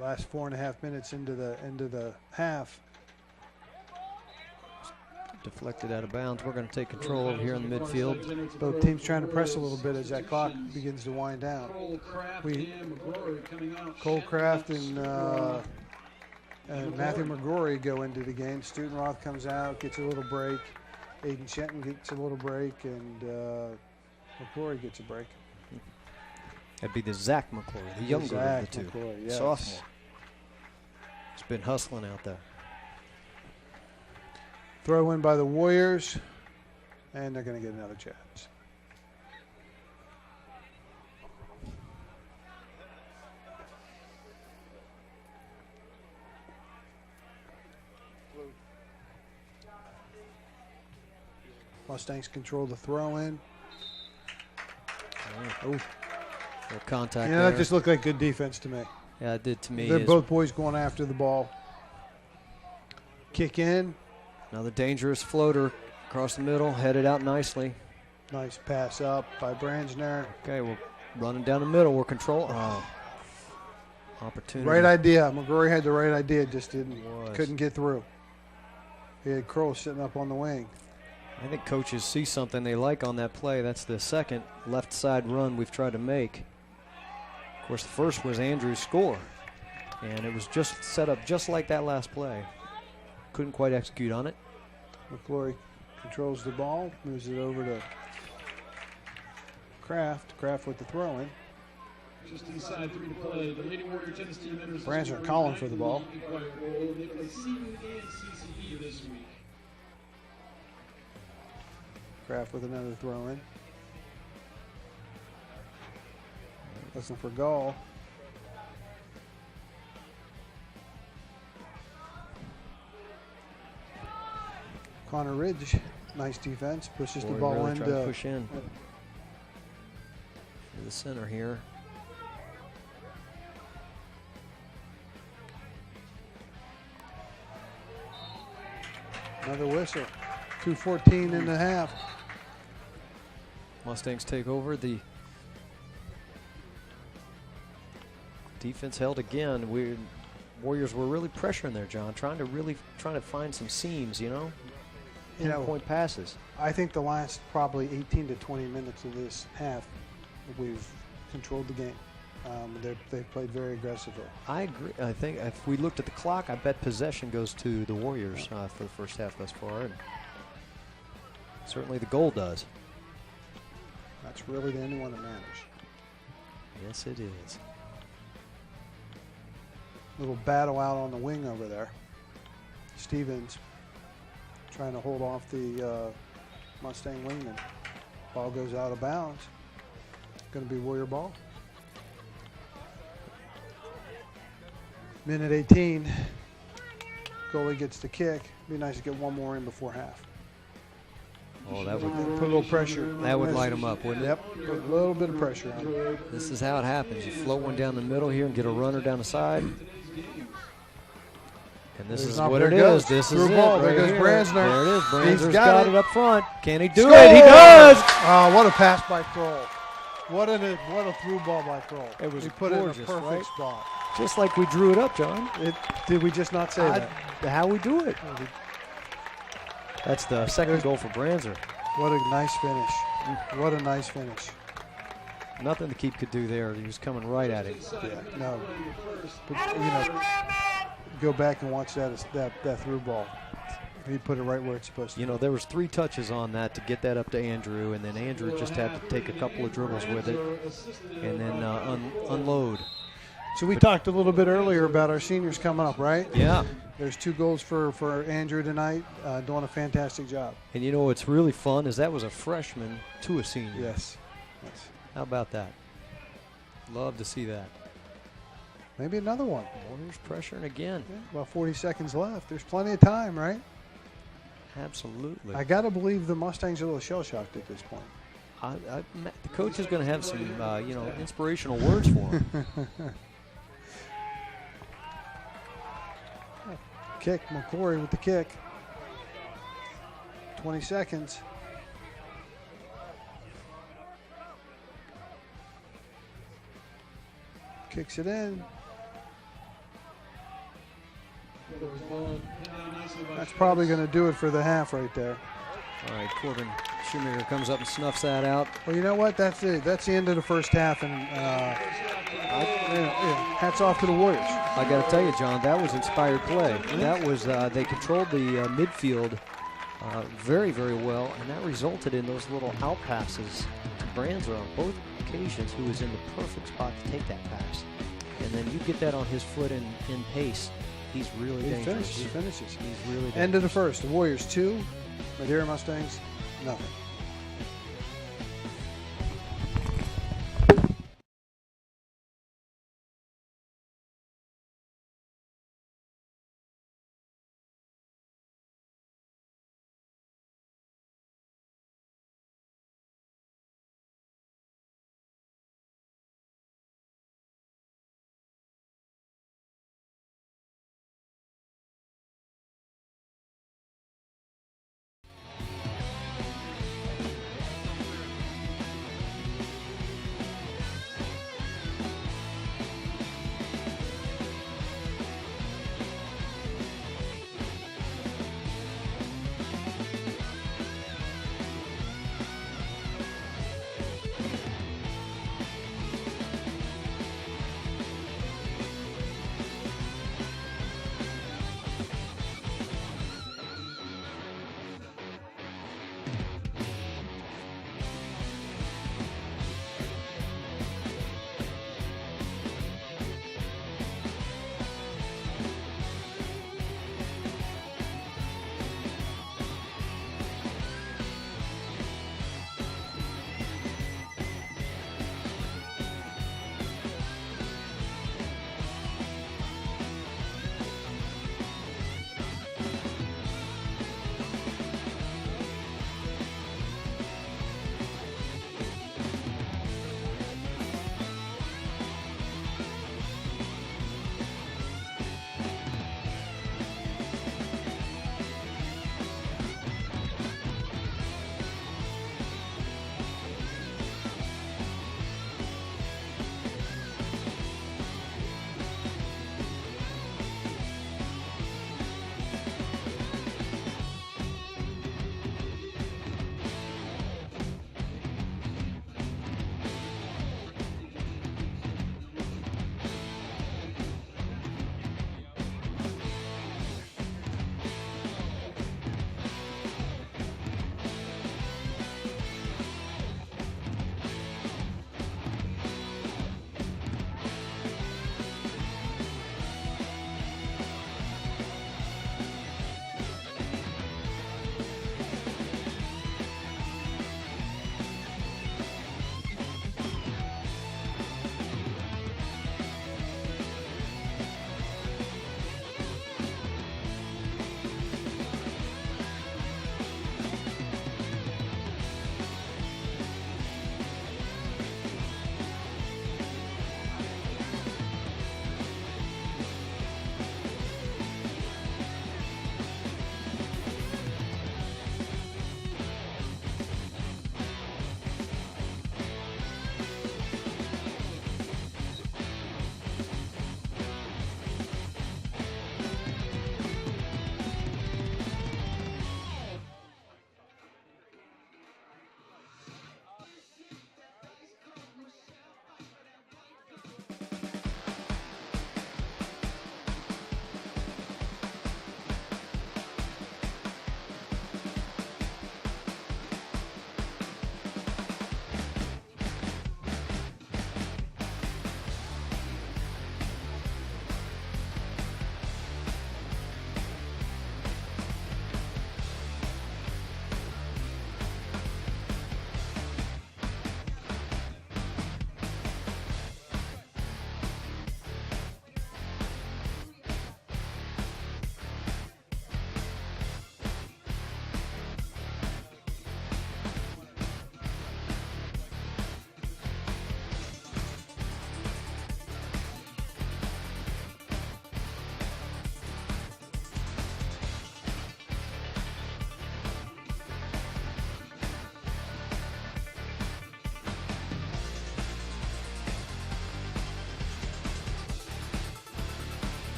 Last 4.5 minutes into the half. Deflected out of bounds. We're going to take control over here in the midfield. Both teams trying to press a little bit as that clock begins to wind down. Cole Craft and Matthew McGrory go into the game. Student Roth comes out, gets a little break. Aiden Shenton gets a little break, and McClory gets a break. That'd be the Zach McClory, the younger of the two. McClory, yes. Sophomore. He's been hustling out there. Throw in by the Warriors, and they're going to get another chance. Mustangs control the throw in. Oh, no contact Yeah, there. that just looked like good defense to me. Yeah, it did to me. They're both boys going after the ball. Kick in. Another dangerous floater across the middle, headed out nicely. Nice pass up by Brandsner. Okay, we're running down the middle. We're controlling. Oh. Opportunity. Right idea. McGrory had the right idea, just Was. couldn't get through. He had Kroll sitting up on the wing. I think coaches see something they like on that play. That's the second left side run we've tried to make. Of course, the first was Andrew's score, and it was just set up just like that last play. couldn't quite execute on it. McClory controls the ball, moves it over to Kraft. Kraft with the throw-in. Just inside 3 to play. The Lady Warrior tennis team enters Brands are calling for the ball. They play CU and CCU this week. Kraft with another throw-in. Looking for Gall. Connor Ridge, nice defense, pushes the ball really into. trying to push in to the center here. Another whistle. 2:14 in the half. Mustangs take over. The defense held again. Warriors were really pressuring there, John, trying to find some seams, you know, point passes. I think the last probably 18 to 20 minutes of this half, we've controlled the game. They've played very aggressively. I agree. I think if we looked at the clock, I bet possession goes to the Warriors for the first half thus far. And certainly the goal does. That's really the only one that matters. Yes, it is. Little battle out on the wing over there. Stevens trying to hold off the Mustang wingman. Ball goes out of bounds. Going to be Warrior ball. Minute 18. Goalie gets the kick. Be nice to get one more in before half. Oh, that would Put a little pressure. that would light them up, wouldn't it? Yep, put a little bit of pressure on them. This is how it happens. You float one down the middle here and get a runner down the side. And this is what it is. This is it. There goes Bransner. There it is. He's Bransner's got got it. it up front. Can he do Score! it? He does. Oh, what a pass by Kroll. What a through ball by Kroll. It was he put it in a gorgeous, perfect right? spot. Just like we drew it up, John. Did we just not say that? How we do it. That's the second goal for Branzer. What a nice finish. What a nice finish. Nothing the keep could do there. He was coming right at him. Yeah, no. But, go back and watch that through ball. He put it right where it's supposed to. You know, there was 3 touches on that to get that up to Andrew, and then Andrew just had to take a couple of dribbles with it and then unload. So we talked a little bit earlier about our seniors coming up, right? Yeah. There's 2 goals for Andrew tonight, doing a fantastic job. And you know what's really fun is that was a freshman to a senior. Yes. How about that? Love to see that. Maybe another one. Warriors pressuring again. Yeah, about 40 seconds left. There's plenty of time, right? Absolutely. I got to believe the Mustangs are a little shell-shocked at this point. The coach is going to have some, inspirational words for him. Kick, McClory with the kick. 20 seconds. Kicks it in. That's probably going to do it for the half right there. All right, Corbin Shoemaker comes up and snuffs that out. Well, you know what? That's it. That's the end of the first half, and hats off to the Warriors. I got to tell you, John, that was inspired play. That was they controlled the midfield very, very well, and that resulted in those little out passes to Branzer on both occasions, who was in the perfect spot to take that pass. And then you get that on his foot in pace. He's really dangerous. He finishes. He's really dangerous. End of the first. The Warriors 2, Madeira Mustangs nothing.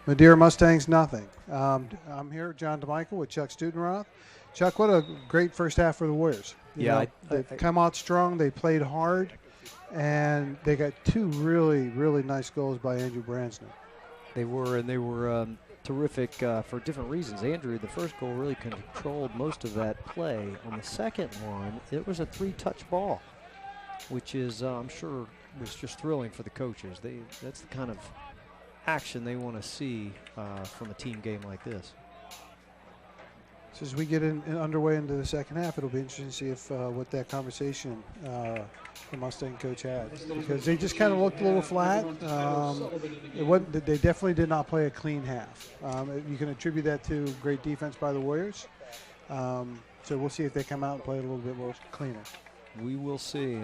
Madeira Mustangs, nothing. I'm here, John DeMichael, with Chuck Studenroth. Chuck, what a great first half for the Warriors. They've come out strong. They played hard, and they got two really, really nice goals by Andrew Bransner. They were terrific for different reasons. Andrew, the first goal, really controlled most of that play. On the second one, it was a 3-touch ball, which is, I'm sure, was just thrilling for the coaches. That's the kind of action they want to see from a team game like this. So as we get underway into the second half, it'll be interesting to see if what that conversation the Mustang coach had, because they just kind of looked a little flat. They definitely did not play a clean half. You can attribute that to great defense by the Warriors. So we'll see if they come out and play a little bit more cleaner. We will see.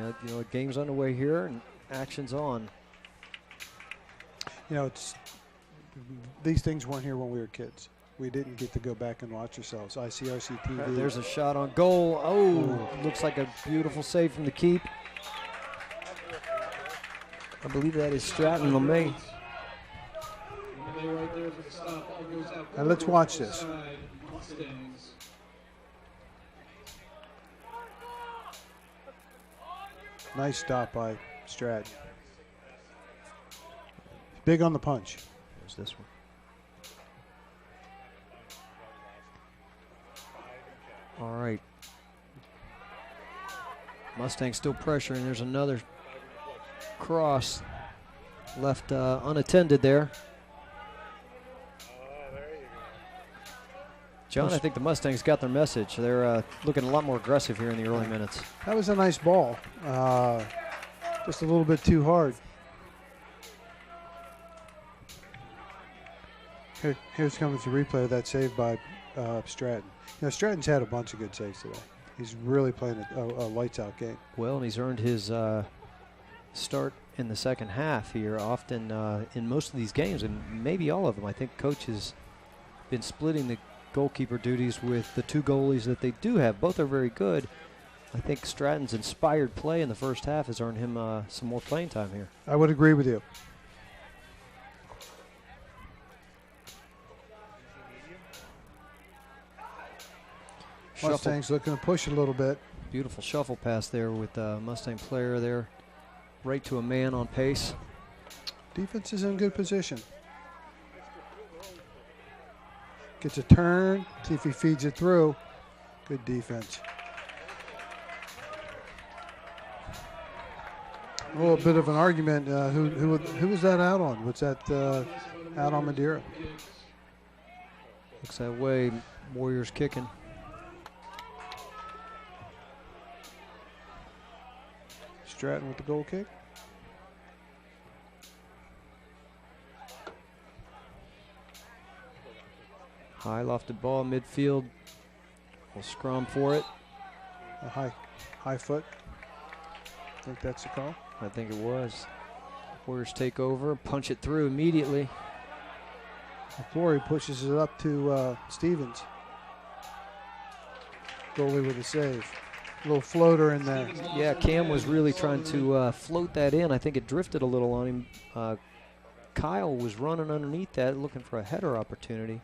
Game's underway here and action's on. These things weren't here when we were kids. We didn't get to go back and watch ourselves. ICRC-TV. There's a shot on goal. Oh, looks like a beautiful save from the keep. I believe that is Stratton LeMay. Now let's watch this. Nice stop by Stratton. Big on the punch. There's this one. All right. Mustang still pressuring. There's another cross left unattended there. John, I think the Mustangs got their message. They're looking a lot more aggressive here in the early minutes. That was a nice ball. Just a little bit too hard. Here's coming to replay of that save by Stratton. Stratton's had a bunch of good saves today. He's really playing a lights-out game. Well, and he's earned his start in the second half here. Often in most of these games, and maybe all of them, I think Coach has been splitting the goalkeeper duties with the two goalies that they do have. Both are very good. I think Stratton's inspired play in the first half has earned him some more playing time here. I would agree with you. Mustangs looking to push a little bit. Beautiful shuffle pass there with the Mustang player there, right to a man on pace. Defense is in good position. Gets a turn, see if he feeds it through. Good defense. A little bit of an argument. Who was that out on? Was that out on Madeira? Looks that way. Warriors kicking. Stratton with the goal kick. High lofted ball, midfield. We'll scrum for it. A high foot. I think that's the call. I think it was. Warriors take over, punch it through immediately. Flory pushes it up to Stevens. Goalie with a save. A little floater in there. Yeah, Cam was really trying to float that in. I think it drifted a little on him. Kyle was running underneath that, looking for a header opportunity.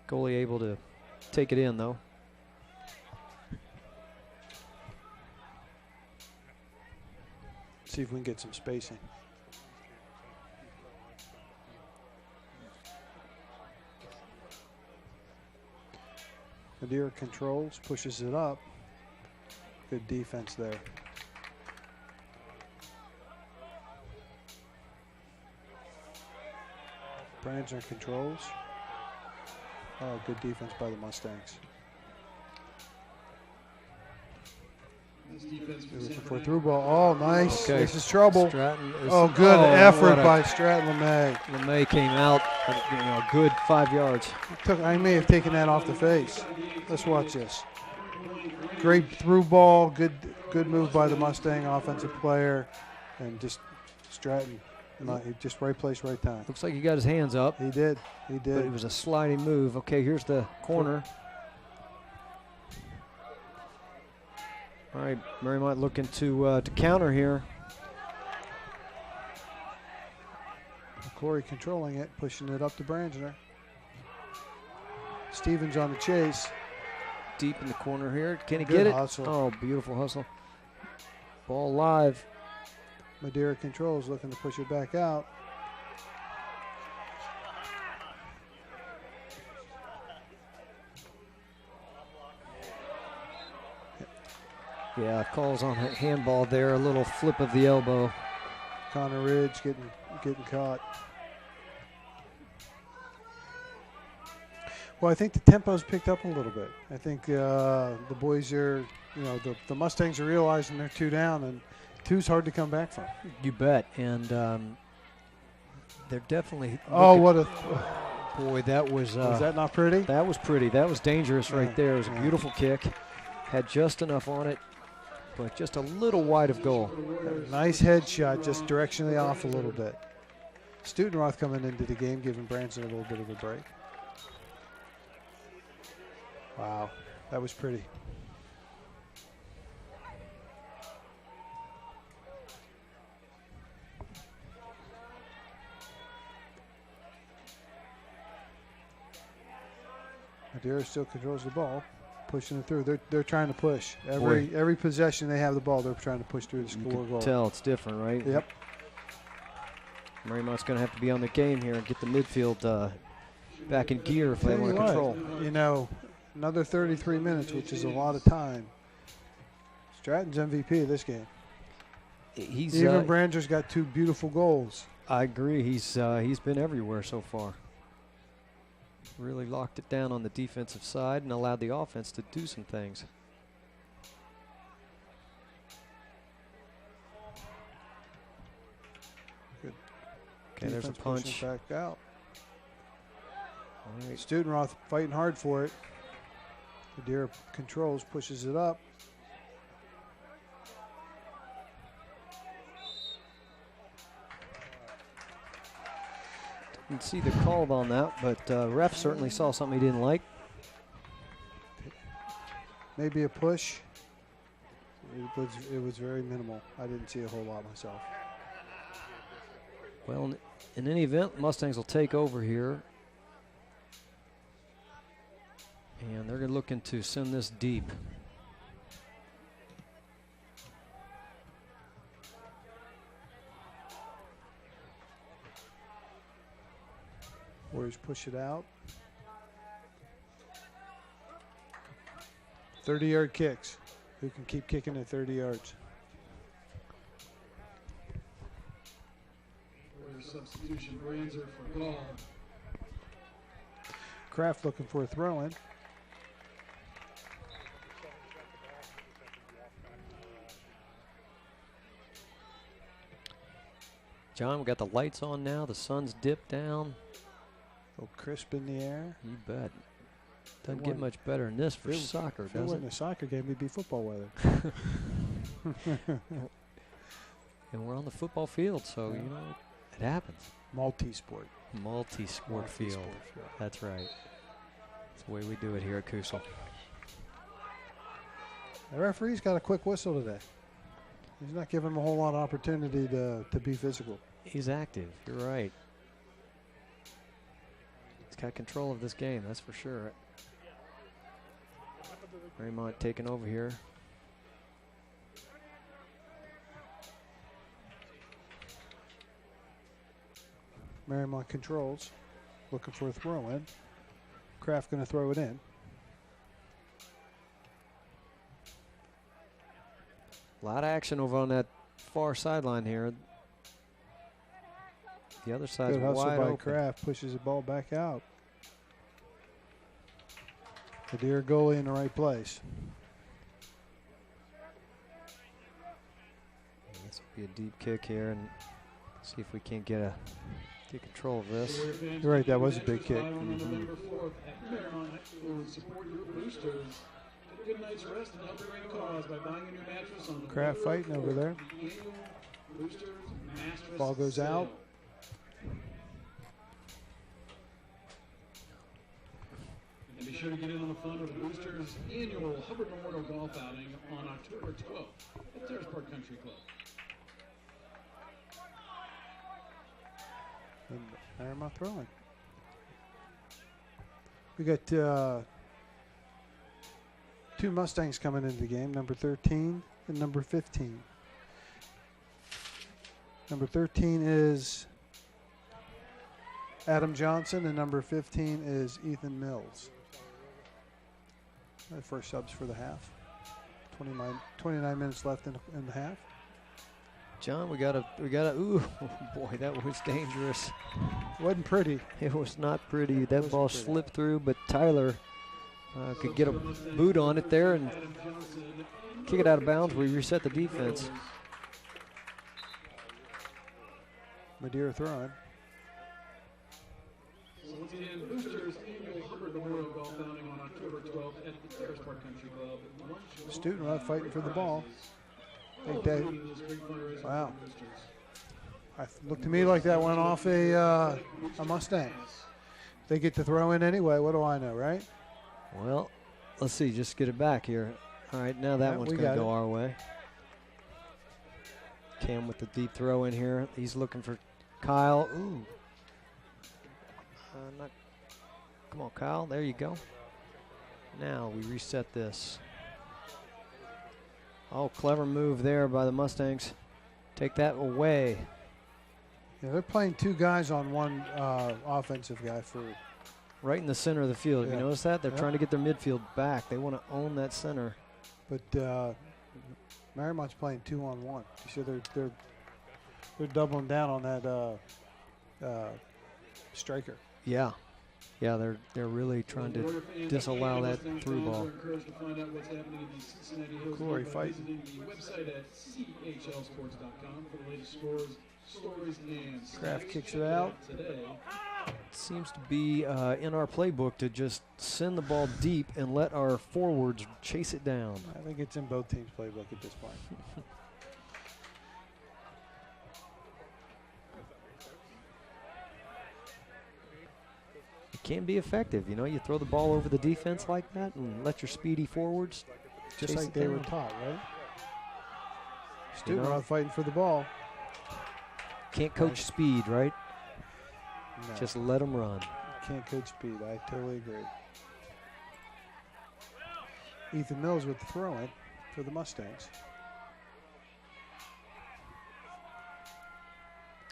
Goalie able to take it in, though. See if we can get some spacing. Madeira controls, pushes it up. Good defense there. Bransner controls. Oh, good defense by the Mustangs. Looking for a through ball. Oh, nice. Okay. This is trouble. Stratton is, good effort by Stratton LeMay. LeMay came out a good 5 yards. I may have taken that off the face. Let's watch this. Great through ball. Good move by the Mustang offensive player. And just Stratton, just right place, right time. Looks like he got his hands up. He did. But it was a sliding move. Okay, here's the corner. All right, Mariemont looking to counter here. Corey controlling it, pushing it up to Brangener. Stevens on the chase. Deep in the corner here. Can he Good get it? hustle. Oh, beautiful hustle. Ball live. Madeira controls, looking to push it back out. Yeah, calls on a handball there. A little flip of the elbow. Connor Ridge getting caught. Well, I think the tempo's picked up a little bit. I think the boys are, the Mustangs are realizing they're 2 down, and 2's hard to come back from. You bet. And they're definitely. Oh, what a. Boy, that was. Was that not pretty? That was pretty. That was dangerous right there. It was a Yeah. beautiful kick. Had just enough on it, but just a little wide of goal. Nice headshot, just directionally off a little bit. Stutenroth coming into the game, giving Branson a little bit of a break. Wow, that was pretty. Madeira still controls the ball, pushing it through. They're trying to push. Every possession they have the ball, they're trying to push through to score a goal. Tell it's different, right? Yep. Mariemont's going to have to be on the game here and get the midfield back in gear if they Tell want you to what, control. Another 33 minutes, which is a lot of time. Stratton's MVP of this game. He's Even Branger's got 2 beautiful goals. I agree. He's been everywhere so far. Really locked it down on the defensive side and allowed the offense to do some things. Good. Okay, there's a Defense pushing punch. it back out. All right. Stutenroth fighting hard for it. Madeira controls, pushes it up. Didn't see the call on that, but ref certainly saw something he didn't like. Maybe a push. It was very minimal. I didn't see a whole lot myself. Well, in any event, Mustangs will take over here. And they're looking to send this deep. Warriors push it out. 30-yard kicks. Who can keep kicking at 30 yards? Substitution, Branzer for Gall. Kraft looking for a throw-in. John, we got the lights on now. The sun's dipped down. A little crisp in the air. You bet. Doesn't get much better than this for soccer, If it does wasn't it? a soccer game, it'd be football weather. And we're on the football field, so, it happens. Multi-sport. Multi-sport field. That's right. That's the way we do it here at Kusel. The referee's got a quick whistle today. He's not giving him a whole lot of opportunity to be physical. He's active. You're right. He's got control of this game, that's for sure. Mariemont taking over here. Mariemont controls, looking for a throw-in. Kraft going to throw it in. A lot of action over on that far sideline here. The other side's Good hustle wide by open. Kraft, pushes the ball back out. The dear goalie in the right place. This will be a deep kick here, and see if we can't get control of this. You're right, that was a big kick. Kraft fighting over there. Ball goes out. And be sure to get in on the fun of the Boosters' annual Hubbard Memorial Golf Outing on October 12th at Terrace Park Country Club. And Mariemont throwing. We got two Mustangs coming into the game, number 13 and number 15. Number 13 is Adam Johnson, and number 15 is Ethan Mills. First subs for the half. 29 minutes left in the half. John, we got a. Ooh, boy, that was dangerous. Wasn't pretty. It was not pretty. That ball slipped through, but Tyler could get a boot on it there and kick it out of bounds. We reset the defense. Madeira throwing. Once again, Boosters annual Hubbard Memorial Golf outing on October 12th at the Terrace Park Country Club. Student rod fighting for the ball. Hey, Dave. Wow. Looked to me like that went off a Mustang. They get to throw in anyway. What do I know, right? Well, let's see. Just get it back here. All right, now that one's going to go our way. Cam with the deep throw in here. He's looking for Kyle. Ooh. Come on, Kyle. There you go. Now we reset this. Oh, clever move there by the Mustangs. Take that away. Yeah, they're playing two guys on one offensive guy for. Right in the center of the field. Yeah. You notice that? They're trying to get their midfield back. They want to own that center. But Mariemont's playing 2-on-1. You see, they're doubling down on that striker. Yeah. Yeah, they're really trying to disallow that through ball. Corey fighting. The website at chlsports.com for the latest scores, stories, and Kraft kicks it out. Today. It seems to be in our playbook to just send the ball deep and let our forwards chase it down. I think it's in both teams' playbook at this point. It can be effective. You know, you throw the ball over the defense like that and let your speedy forwards Just chase like it they were down. taught, right? Student rod fighting for the ball. Can't coach speed, right? No. Just let them run. Can't coach speed. I totally agree. Ethan Mills with the throw-in for the Mustangs.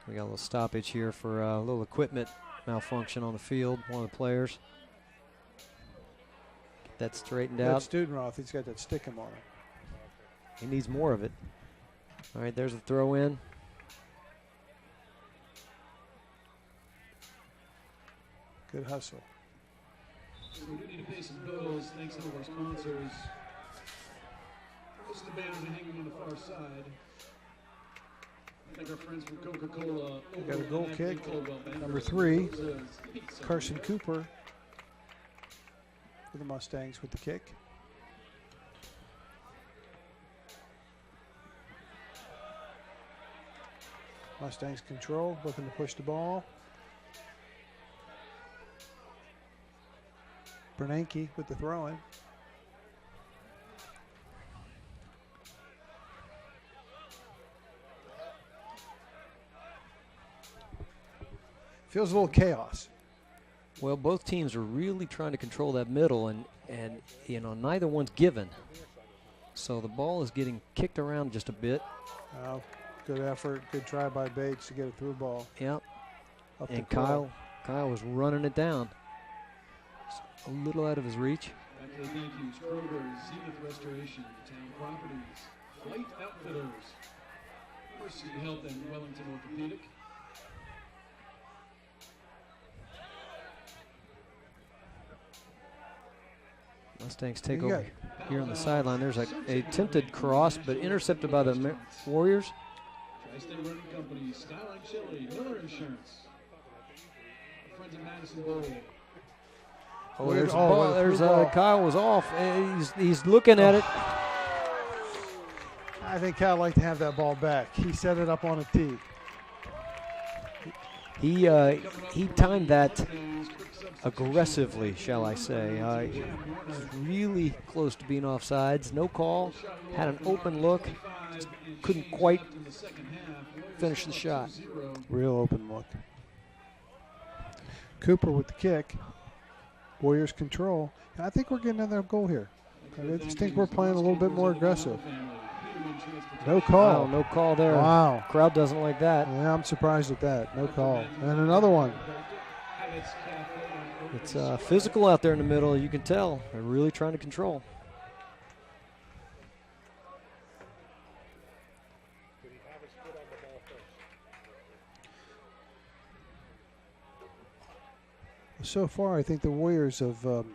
We got a little stoppage here for a little equipment malfunction on the field. One of the players. Get that straightened That out. student rod, he's got that stickum on him. He needs more of it. All right, there's a throw in. Good hustle. So we do need to pay some bills. Thanks to some of our sponsors. Most of the banners are hanging on the far side. Thank our friends from Coca-Cola. Got a goal kick. Number 3, Carson Cooper for the Mustangs with the kick. Mustangs control, looking to push the ball. Bernanke with the throw-in. Feels a little chaos. Well, both teams are really trying to control that middle, and you know, neither one's given. So the ball is getting kicked around just a bit. Good effort, good try by Bates to get a through ball. Yep. Up And the curl. Kyle was running it down. Just a little out of his reach. Back to the thank yous. Kroger, Zenith Restoration, Town Properties, Flight Outfitters, Varsity Health, and Wellington Orthopedic. Mustangs take You over here on the sideline. There's a attempted cross, but intercepted by the Warriors. Tri-State Running Company, Skyline Chili, Miller Insurance, our friends at Madison Bowl. Oh, there's a Oh, ball. with a There's through ball. Kyle was off. He's looking at it. I think Cal like to have that ball back. He set it up on a tee. He timed that aggressively, shall I say. Really close to being offsides. No call. Had an open look. Just couldn't quite finish the shot. Real open look. Cooper with the kick. Warriors control. I think we're getting another goal here. I just think we're playing a little bit more aggressive. No call. Wow, no call there. Wow. Crowd doesn't like that. Yeah, I'm surprised at that. No call. And another one. It's physical out there in the middle. You can tell. They're really trying to control. So far, I think the Warriors have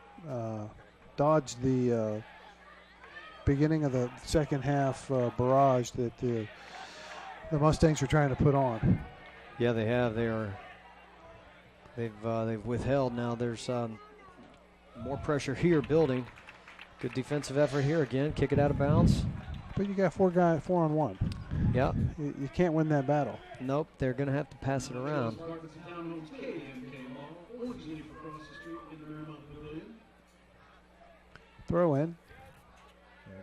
dodged the beginning of the second half barrage that the Mustangs are trying to put on. Yeah, they have. They've withheld. Now there's more pressure here building. Good defensive effort here again. Kick it out of bounds. But you got 4 on 1. Yeah. You can't win that battle. Nope. They're going to have to pass it around. Throw in.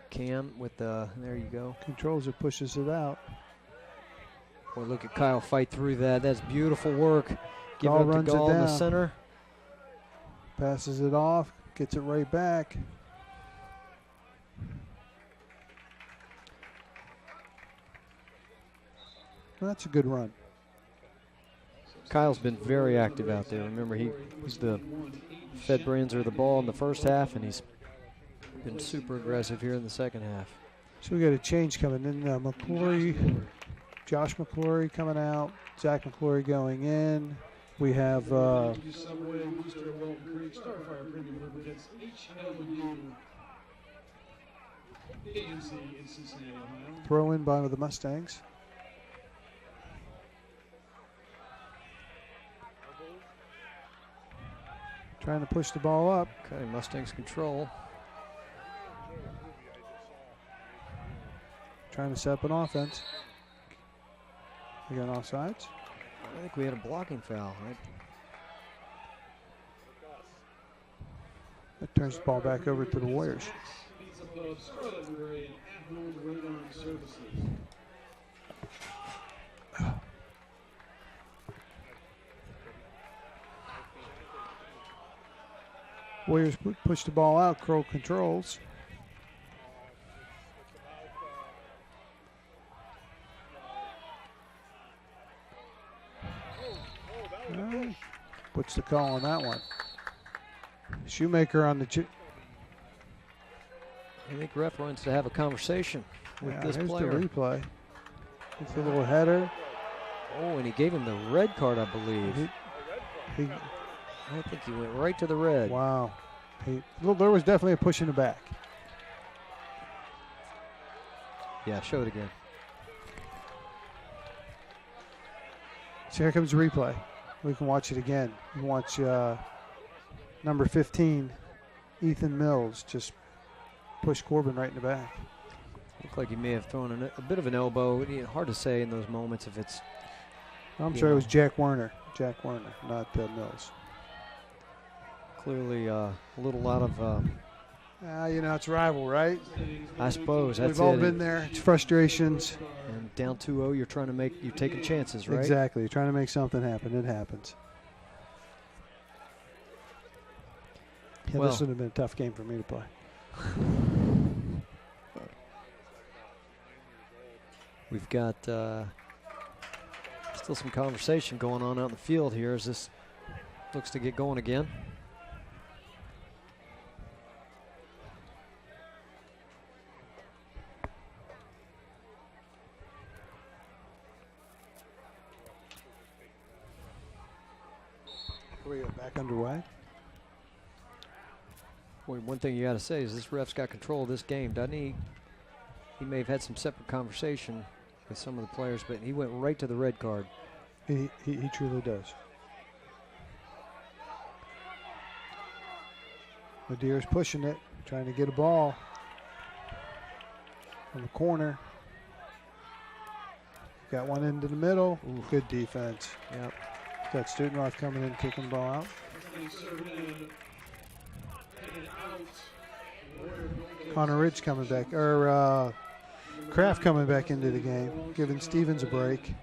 Cam with the, there you go. Controls it, pushes it out. Boy, look at Kyle fight through that. That's beautiful work. Give Gall it up runs to it Gall in the down. center. Passes it off, gets it right back. Well, that's a good run. Kyle's been very active out there. Remember, he was the Fed Brands the ball in the first half, and he's been super aggressive here in the second half. So we got a change coming in. McClory, Josh McClory coming out. Zach McClory going in. We have throw in by the Mustangs. Trying to push the ball up. Okay, Mustangs control. Trying to set up an offense. We got offsides. I think we had a blocking foul, right? That turns the ball back over to the Warriors. Warriors push the ball out. Crow controls. What's the call on that one? Shoemaker on the. I think ref wants to have a conversation with this here's player. The replay. It's a little header. Oh, and he gave him the red card, I believe. I think he went right to the red. Wow. There was definitely a push in the back. Yeah, show it again. So here comes the replay. We can watch it again. You can watch number 15, Ethan Mills, just push Corbin right in the back. Looked like he may have thrown a bit of an elbow. Hard to say in those moments if it's. I'm sure it was Jack Werner. Jack Werner, not Mills. Clearly a little out of. It's rival, right? I suppose that's We've all been there. It's frustrations. And down 2-0, you're taking chances, right? Exactly. You're trying to make something happen. It happens. Yeah, this would have been a tough game for me to play. We've got still some conversation going on out in the field here as this looks to get going again. We are back underway. Boy, one thing you got to say is this ref's got control of this game, doesn't he? He may have had some separate conversation with some of the players, but he went right to the red card. He truly does. Madeire's pushing it, trying to get a ball from the corner. Got one into the middle. Ooh, good defense. Yep. Got Studenroth coming in, kicking the ball out. Connor Ridge coming back, or Kraft coming back into the game, giving Stevens a break.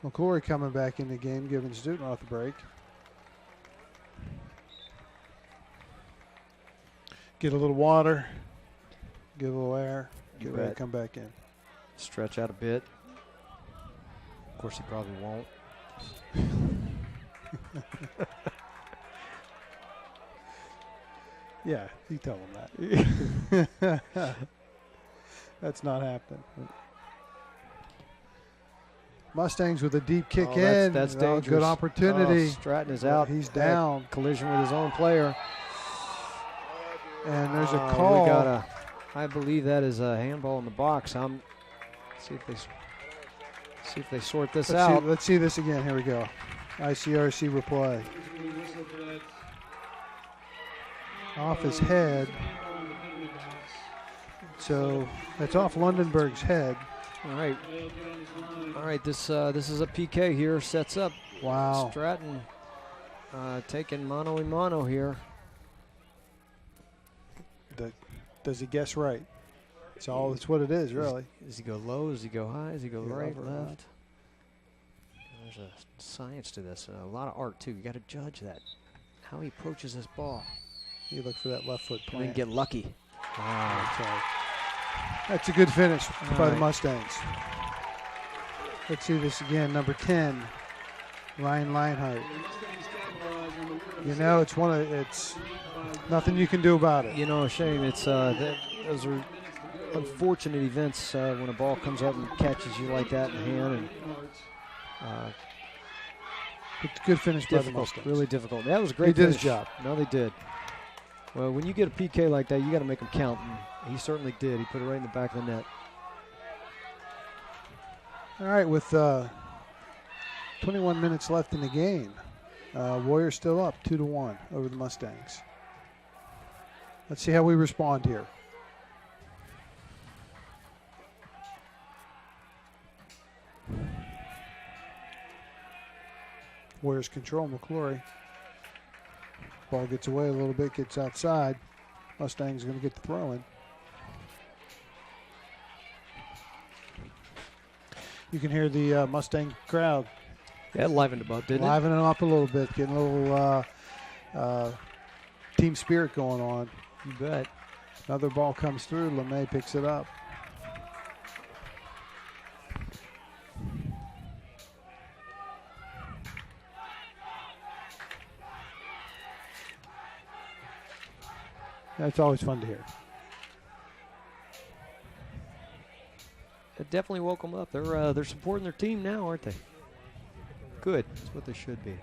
McClory coming back in the game, giving Studenroth a break. Get a little water, get a little air, You get ready to bet. come back in. Stretch out a bit. Of course, he probably won't. Yeah, you tell them that. That's not happening. Mustangs with a deep kick in. That's Oh, dangerous. good opportunity. Oh, Stratton is out. He's Bad down. collision with his own player. And there's a Oh, call. We got I believe that is a handball in the box. See if they sort this out. Let's see this again. Here we go. ICRC replay. Off his head. So that's off Lundenberg's head. All right. This is a PK here. Sets up. Wow. Stratton taking mano a mano here. Does he guess right? That's what it is, really. Does he go low? Does he go high? Does he go right, over, left? There's a science to this. A lot of art, too. You got to judge that. How he approaches this ball. You look for that left foot And plant. then get lucky. Wow. That's right. That's a good finish by the Mustangs. Let's see this again. Number 10, Ryan Leinhart. You know, it's nothing you can do about it. You know, a shame. It's those are unfortunate events when a ball comes up and catches you like that in the hand. And It's a good finish by the difficult, Mustangs. really difficult. That was a great He did his finish. job. No, they did. Well, when you get a PK like that, you got to make them count. And he certainly did. He put it right in the back of the net. All right, with 21 minutes left in the game, Warriors still up 2-1 over the Mustangs. Let's see how we respond here. Warriors control McClory. Ball gets away a little bit, gets outside. Mustangs going to get the throw in. You can hear the Mustang crowd That livened them up, didn't livening them up a little bit, getting a little team spirit going on. it? You bet. Another ball comes through. LeMay picks it up. That's always fun to hear. It definitely woke them up. They're supporting their team now, aren't they? Good. That's what they should be.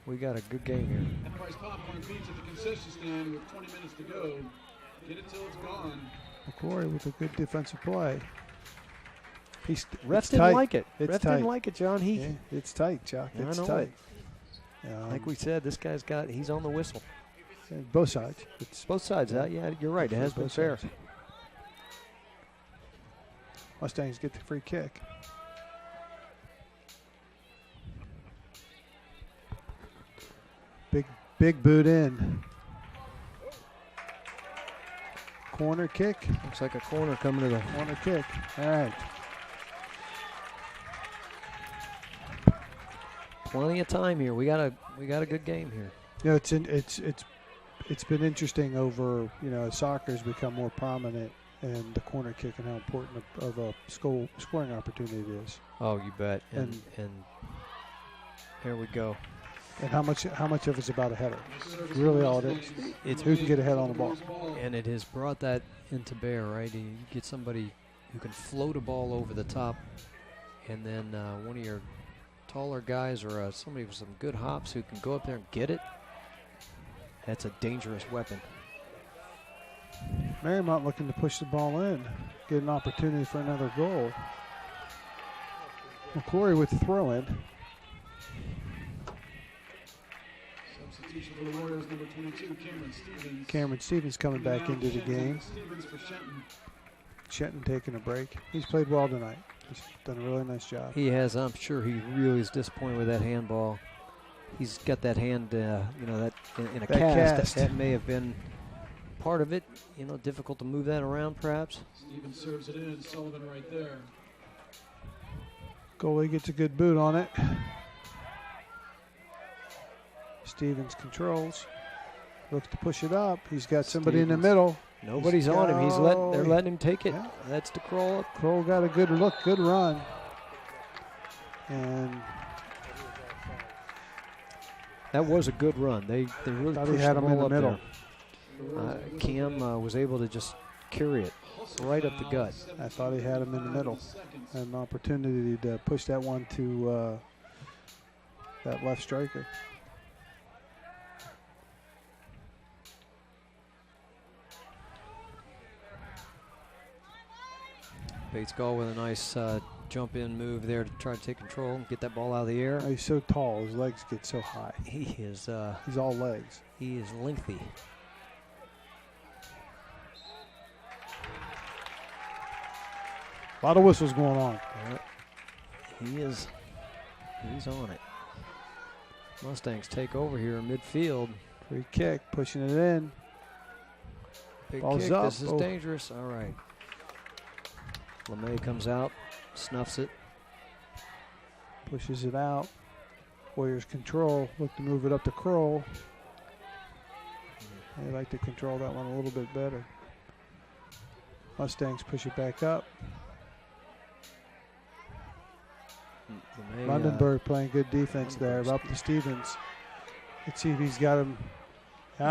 We got a good game here. Enterprise Popcorn Pizza at the concession stand with 20 minutes to go. Get it till it's gone. McClory with a good defensive play. Refs didn't like it. It's Refs tight. didn't like it, John. Yeah, it's tight, Chuck. I It's know. tight. Like we said, this guy's he's on the whistle. Both sides. It's Both sides. Yeah, you're right. It has been both fair. sides. Mustangs get the free kick. Big boot in. Corner kick. Looks like a corner coming to the. Corner kick. All right. Plenty of time here. We got a good game here. You know, it's been interesting over, as soccer's become more prominent, and the corner kick and how important of a scoring opportunity it is. Oh, you bet. And here we go. And how much of it's about a header. Really all it is. It's Who can get ahead on the ball. And it has brought that into bear, right? You get somebody who can float a ball over the top, and then one of your taller guys or somebody with some good hops who can go up there and get it. That's a dangerous weapon. Mariemont looking to push the ball in, get an opportunity for another goal. McClory with the throw in. Substitution for the Warriors, number 22, Cameron Stevens. Cameron Stevens coming back into the game. Stevens for Shenton. Shenton taking a break. He's played well tonight. He's done a really nice job. He has. I'm sure he really is disappointed with that handball. He's got that hand, that in a That cast. cast. That may have been part of it. Difficult to move that around, perhaps. Stevens serves it in. Sullivan right there. Goalie gets a good boot on it. Stevens controls. Looks to push it up. He's got somebody in the middle. Nobody's on him. They're letting him take it. Yeah. That's the Kroll. Kroll got a good look, good run. And that was a good run. They really pushed had him in the middle. Cam was able to just carry it right up the gut. I thought he had him in the middle. Had an opportunity to push that one to that left striker. Bates Gall with a nice jump in move there to try to take control and get that ball out of the air. He's so tall, his legs get so high. He is. He's all legs. He is lengthy. A lot of whistles going on. He's on it. Mustangs take over here in midfield. Free kick, pushing it in. Big Ball's kick. up. This is dangerous. All right. LeMay comes out, snuffs it. Pushes it out. Warriors control. Look to move it up to Kroll. They like to control that one a little bit better. Mustangs push it back up. Lundenberg playing good defense there. Up to Stevens. Let's see if he's got him.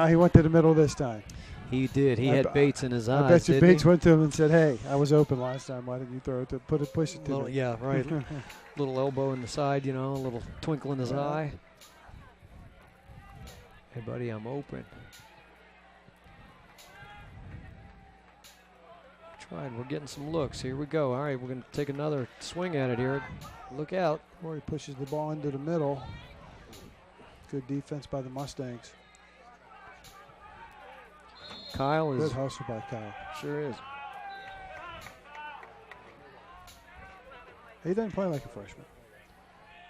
He went to the middle this time. He did. He had Bates in his eyes. I bet you Bates went to him and said, "Hey, I was open last time. Why didn't you throw it to push it to me?" Yeah, right. Little elbow in the side, a little twinkle in his eye. Hey, buddy, I'm open. Tried. We're getting some looks. Here we go. All right, we're going to take another swing at it here. Look out. Rory pushes the ball into the middle. Good defense by the Mustangs. Kyle is. Good hustle by Kyle. Sure is. He doesn't play like a freshman.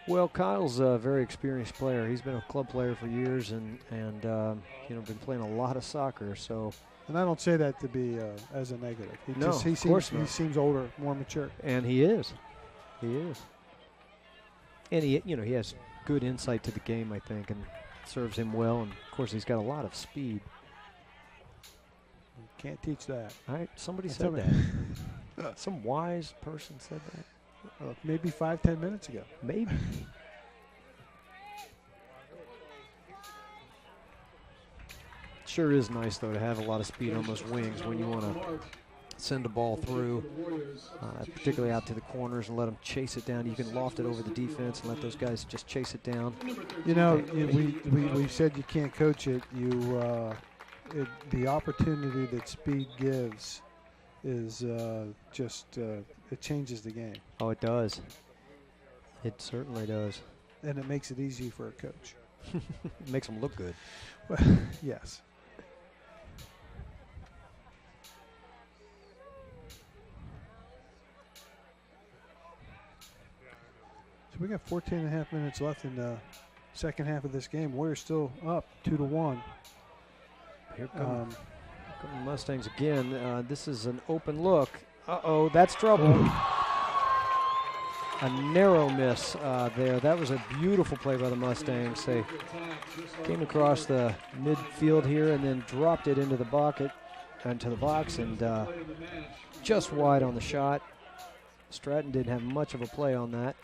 Well, Kyle's a very experienced player. He's been a club player for years and been playing a lot of soccer. So. And I don't say that to be as a negative. He seems older, more mature. And he is. He is. And he has good insight to the game, I think, and serves him well. And of course, he's got a lot of speed. You can't teach that. All right, somebody said that. Some wise person said that. Maybe 5-10 minutes ago. Maybe. Sure is nice, though, to have a lot of speed on those wings when you want to send a ball through, particularly out to the corners and let them chase it down. You can loft it over the defense and let those guys just chase it down. We said you can't coach it. The opportunity that speed gives is it changes the game. Oh, it does. It certainly does. And it makes it easy for a coach. It makes them look good. Well, yes. So we got 14 and a half minutes left in the second half of this game. Warriors still up 2-1. Here come the Mustangs again. This is an open look. Uh-oh, that's trouble. A narrow miss there. That was a beautiful play by the Mustangs. They came across the midfield here and then dropped it into the bucket, into the box, and just wide on the shot. Stratton didn't have much of a play on that.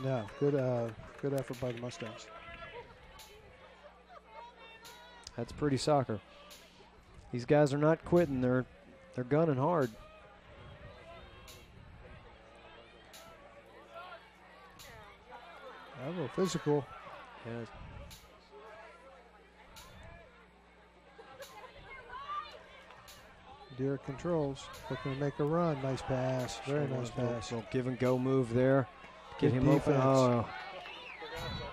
No, good effort by the Mustangs. That's pretty soccer. These guys are not quitting. They're gunning hard. A little physical. Yes. Deer controls. Looking to make a run. Nice pass. Very nice pass. Little give and go move there. Get him defense. open. Oh.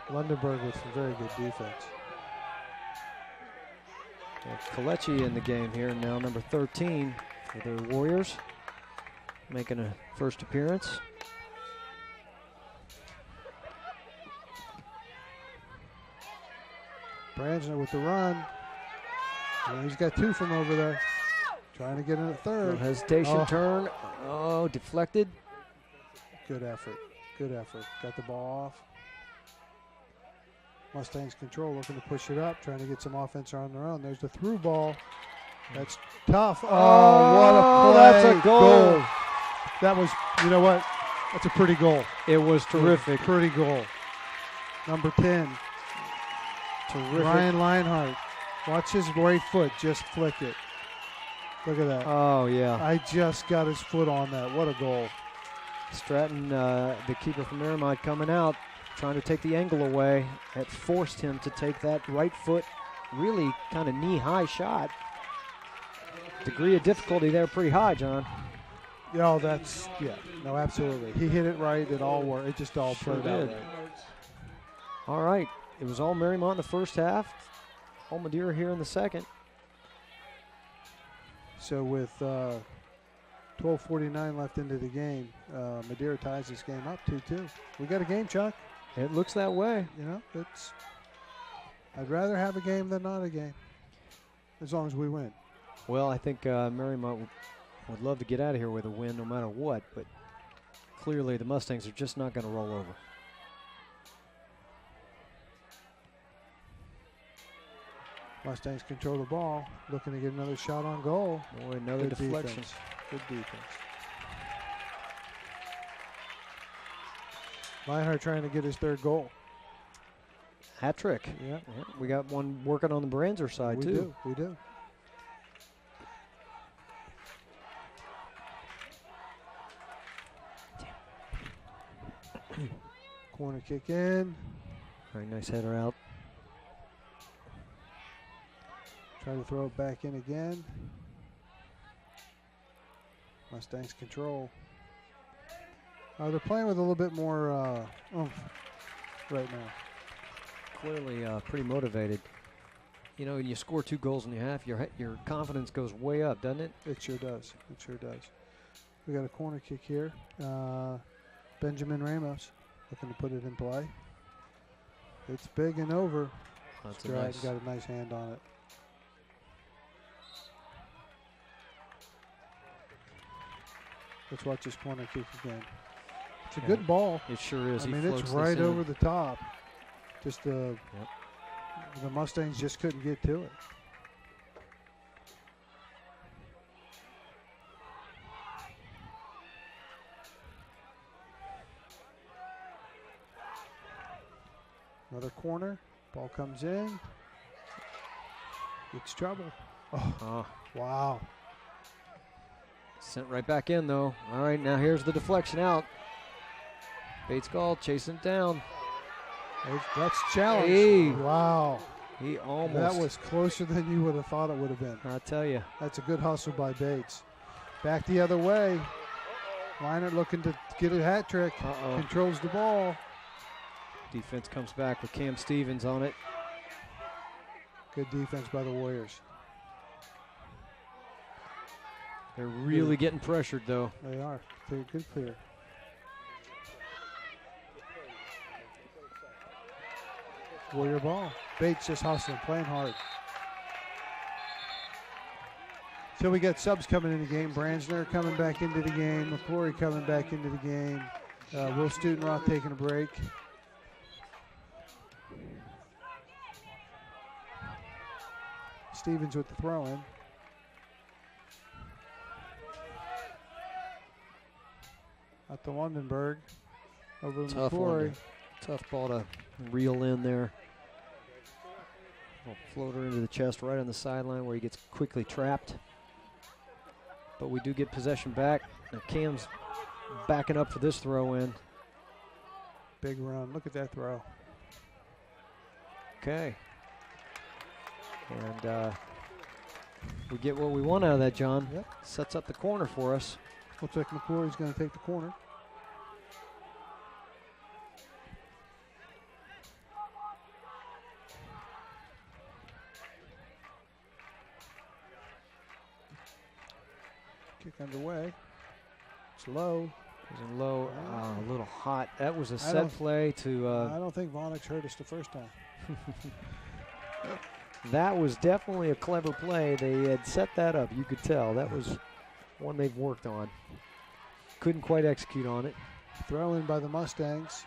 Lundenberg with some very good defense. Kalechi in the game here now, number 13 for the Warriors, making a first appearance. Bransner with the run. And he's got two from over there. Trying to get in a third. Little hesitation, turn. Oh, deflected. Good effort. Good effort. Got the ball off. Mustangs control, looking to push it up, trying to get some offense on their own. There's the through ball. That's tough. Oh, what a play. That's a goal. That was, you know what? That's a pretty goal. It was terrific. Pretty goal. Number 10. Terrific. Ryan Lionheart. Watch his right foot just flick it. Look at that. Oh, yeah. I just got his foot on that. What a goal. Stratton, the keeper from Mariemont, coming out, trying to take the angle away. That forced him to take that right foot, really kind of knee-high shot. Degree of difficulty there pretty high, John. Yeah, no, absolutely. He hit it right. It all worked. It just all played out right. All right. It was all Mariemont in the first half. All Madeira here in the second. So with 12:49 left into the game, Madeira ties this game up 2-2. We got a game, Chuck. It looks that way. You know, I'd rather have a game than not a game, as long as we win. Well, I think Mariemont would love to get out of here with a win no matter what, but clearly the Mustangs are just not going to roll over. Mustangs control the ball, looking to get another shot on goal. Boy, another deflection. Defense. Good defense. Lionheart trying to get his third goal. Hat trick. Yeah. We got one working on the Branzer side, too. We do. Corner kick in. Very nice header out. Try to throw it back in again. Mustangs control. They're playing with a little bit more oomph right now. Clearly pretty motivated. You know, when you score 2 goals in the half, your confidence goes way up, doesn't it? It sure does. It sure does. We got a corner kick here. Benjamin Ramos looking to put it in play. It's big and over. That's got a nice hand on it. Let's watch this corner kick again. It's a good ball. It sure is. I mean, it's right over the top. Just the Mustangs just couldn't get to it. Another corner. Ball comes in. It's trouble. Oh, wow. Sent right back in, though. All right, now here's the deflection out. Bates Gall chasing it down. That's challenge. Hey. Wow. He almost. That was closer than you would have thought it would have been. I tell you. That's a good hustle by Bates. Back the other way. Liner looking to get a hat trick. Controls the ball. Defense comes back with Cam Stevens on it. Good defense by the Warriors. They're really getting pressured, though. They are. They're good clear. Warrior ball. Bates just hustling, playing hard. So we got subs coming in the game. Bransner coming back into the game. McClory coming back into the game. Will Studenroth taking a break. Stevens with the throw in. At the Lundenberg. Over to McClory. Tough ball to reel in there. Floater into the chest right on the sideline where he gets quickly trapped. But we do get possession back. Now Cam's backing up for this throw in. Big run. Look at that throw. Okay. And we get what we want out of that, John. Yep. Sets up the corner for us. Looks like McClory's going to take the corner. Kick underway. It's low. It was low, a little hot. That was a set play to. I don't think Vonix hurt us the first time. That was definitely a clever play. They had set that up. You could tell. That was one they've worked on. Couldn't quite execute on it. Throw in by the Mustangs.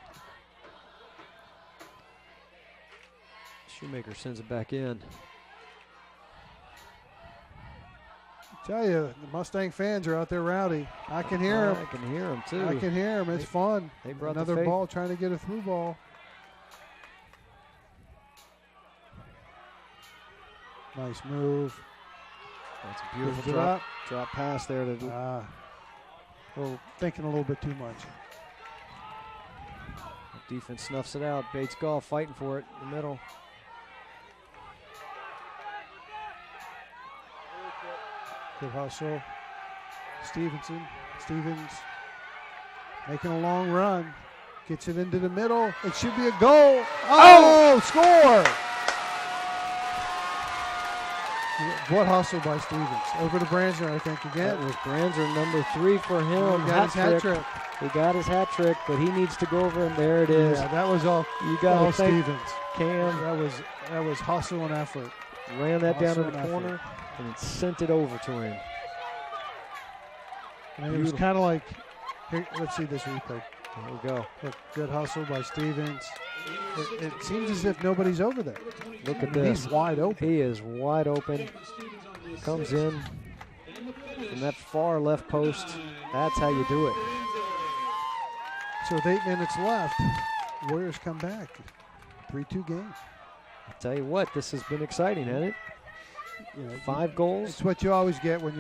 Shoemaker sends it back in. Tell you, the Mustang fans are out there rowdy. I can hear them. I can hear them too. I can hear them. It's fun. They brought another the ball, trying to get a through ball. Nice move. That's a beautiful drop pass there. Thinking a little bit too much. The defense snuffs it out. Bates Golf fighting for it in the middle. Good hustle. Stevens making a long run. Gets it into the middle. It should be a goal. Oh! Score! What hustle by Stevens. Over to Branzer, I think, again. That was Branzer, number 3 for him. He got his hat trick. He got his hat trick, but he needs to go over, and there it is. Yeah, that was all. You got all to thank Stevens. Cam. That was hustle and effort. Ran that down Hustle in the and corner effort. and sent it over to him. And it was kind of like, here, let's see this replay. There we go. Look, good hustle by Stevens. It seems as if nobody's over there. Look at this. He's wide open. He is wide open. Comes in from that far left post. That's how you do it. So with 8 minutes left, Warriors come back. 3-2 game. I'll tell you what, this has been exciting, hasn't it? You know, 5 goals. It's what you always get when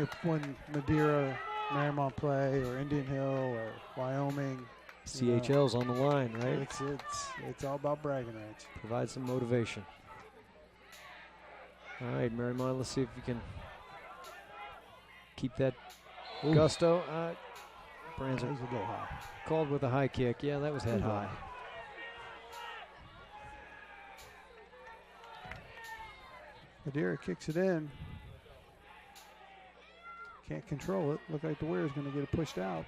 Madeira, Mariemont play, or Indian Hill, or Wyoming. CHL's on the line, right? It's all about bragging rights. Provide some motivation. All right, Mariemont, let's see if you can keep that gusto. Branzer He's a little high. called with a high kick. Yeah, that was head high. Madeira kicks it in. Can't control it. Look like the Warriors going to get it pushed out.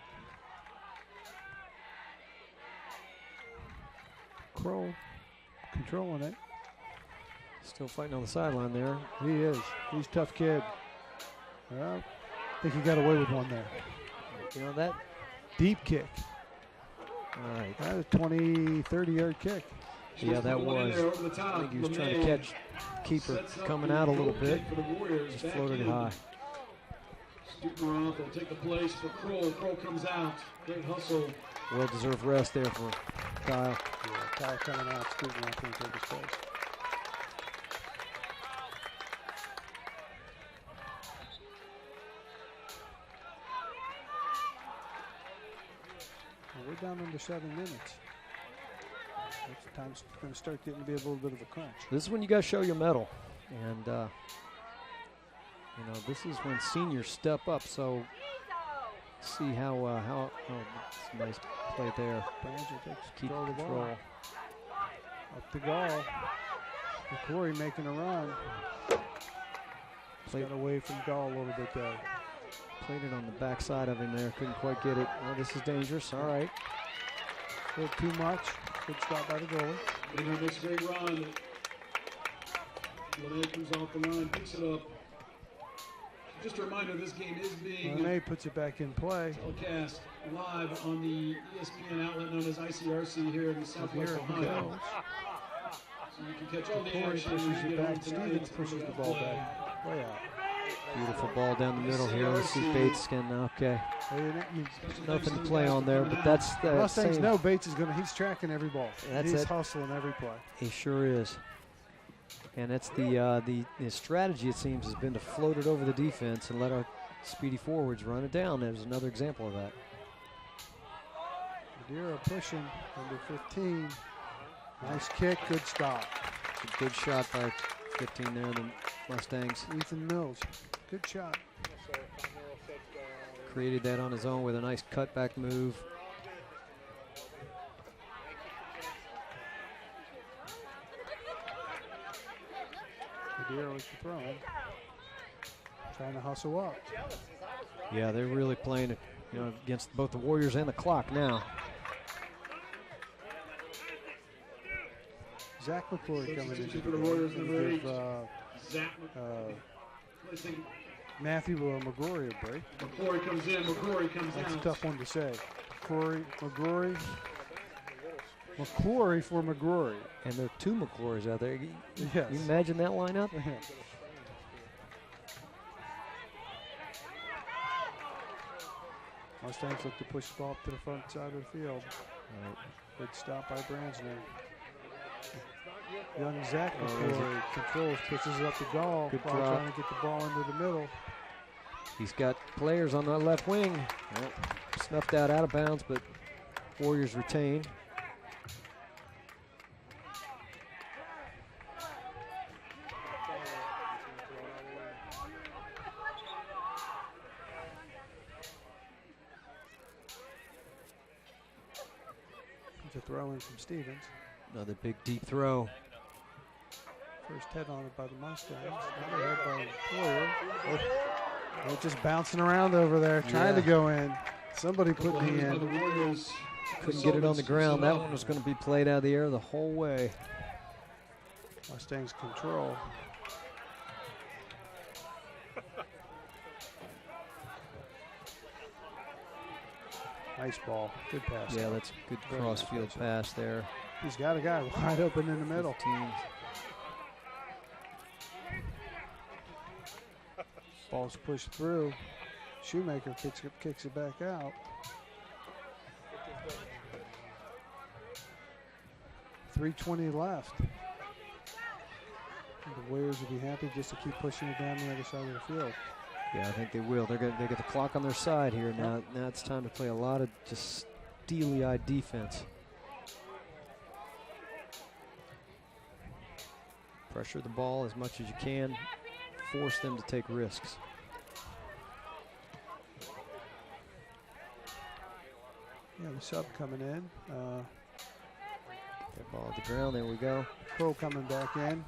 Kroll controlling it. Still fighting on the sideline there. He is. He's a tough kid. Well, I think he got away with one there. You know that? Deep kick. All right. That was a 20, 30-yard kick. Yeah, that was. I think he was trying to catch keeper coming out a little bit. Just floated high. Stutenroth will take the place for Kroll. Kroll comes out. Great hustle. Well-deserved rest there for Kyle. Yeah, Kyle coming out. Stutenroth going to take his place. We're down under 7 minutes. Time's going to start getting to be a little bit of a crunch. This is when you got to show your mettle. And, you know, this is when seniors step up. So, see how it's a nice play there. Branzer takes Keep control of the control. ball. Up the goal. McCrory making a run. Played away from goal a little bit there. Played it on the backside of him there. Couldn't quite get it. Oh, this is dangerous. All right. A little too much. Good stop by the goalie. And on this great run, Lene comes off the line, picks it up. Just a reminder, this game is being Lene puts it back in play. telecast live on the ESPN outlet known as ICRC here in the Southwest Here it Ohio. goes. So you can catch all the McCrory action. pushes you it get back. on tonight. Stevens pushes the ball back. Way out. Beautiful ball down the middle here. Let's see Bates can. Okay. You Nothing to play on there, but that's the Mustangs same. know Bates is going to, he's tracking every ball. That's He's it. hustling every play. He sure is. And that's the strategy, it seems, has been to float it over the defense and let our speedy forwards run it down. There's another example of that. Madeira pushing, number 15. Nice kick, good stop. It's a good shot by 15 there, the Mustangs. Ethan Mills, good shot. Created that on his own with a nice cutback move. Madeira was the throw. Trying to hustle up. Yeah, they're really playing it, you know, against both the Warriors and the clock now. Zach McCrory coming in. For the Warriors, number 8. Zach Matthew McGrory a break. McCrory comes in, McCrory comes That's a out. tough one to say. McGrory. McClory for McGrory. And there are 2 McClorys out there. Yes. You imagine that lineup? Mustangs look to push the ball up to the front side of the field. Right. Good stop by Bransner. Young Zach McClory controls, pushes it up the goal. Good while drop. trying to get the ball into the middle. He's got players on the left wing. Well, snuffed out of bounds, but Warriors retain. It's a throw in from Stevens. Another big deep throw. First head on it by the Mustangs. Another head by Poyer. They're just bouncing around over there, trying to go in. Somebody put me in. Couldn't get it on the ground. That one was going to be played out of the air the whole way. Mustangs control. Nice ball. Good pass. Yeah, that's a good cross-field pass there. He's got a guy wide open in the middle. 15. Ball's pushed through. Shoemaker kicks it back out. 3:20 left. The Warriors will be happy just to keep pushing it down the other side of the field. Yeah, I think they will. They got the clock on their side here now. Now it's time to play a lot of just steely-eyed defense. Pressure the ball as much as you can. Force them to take risks. Yeah, the sub coming in. That ball at the ground. There we go. Crow coming back in.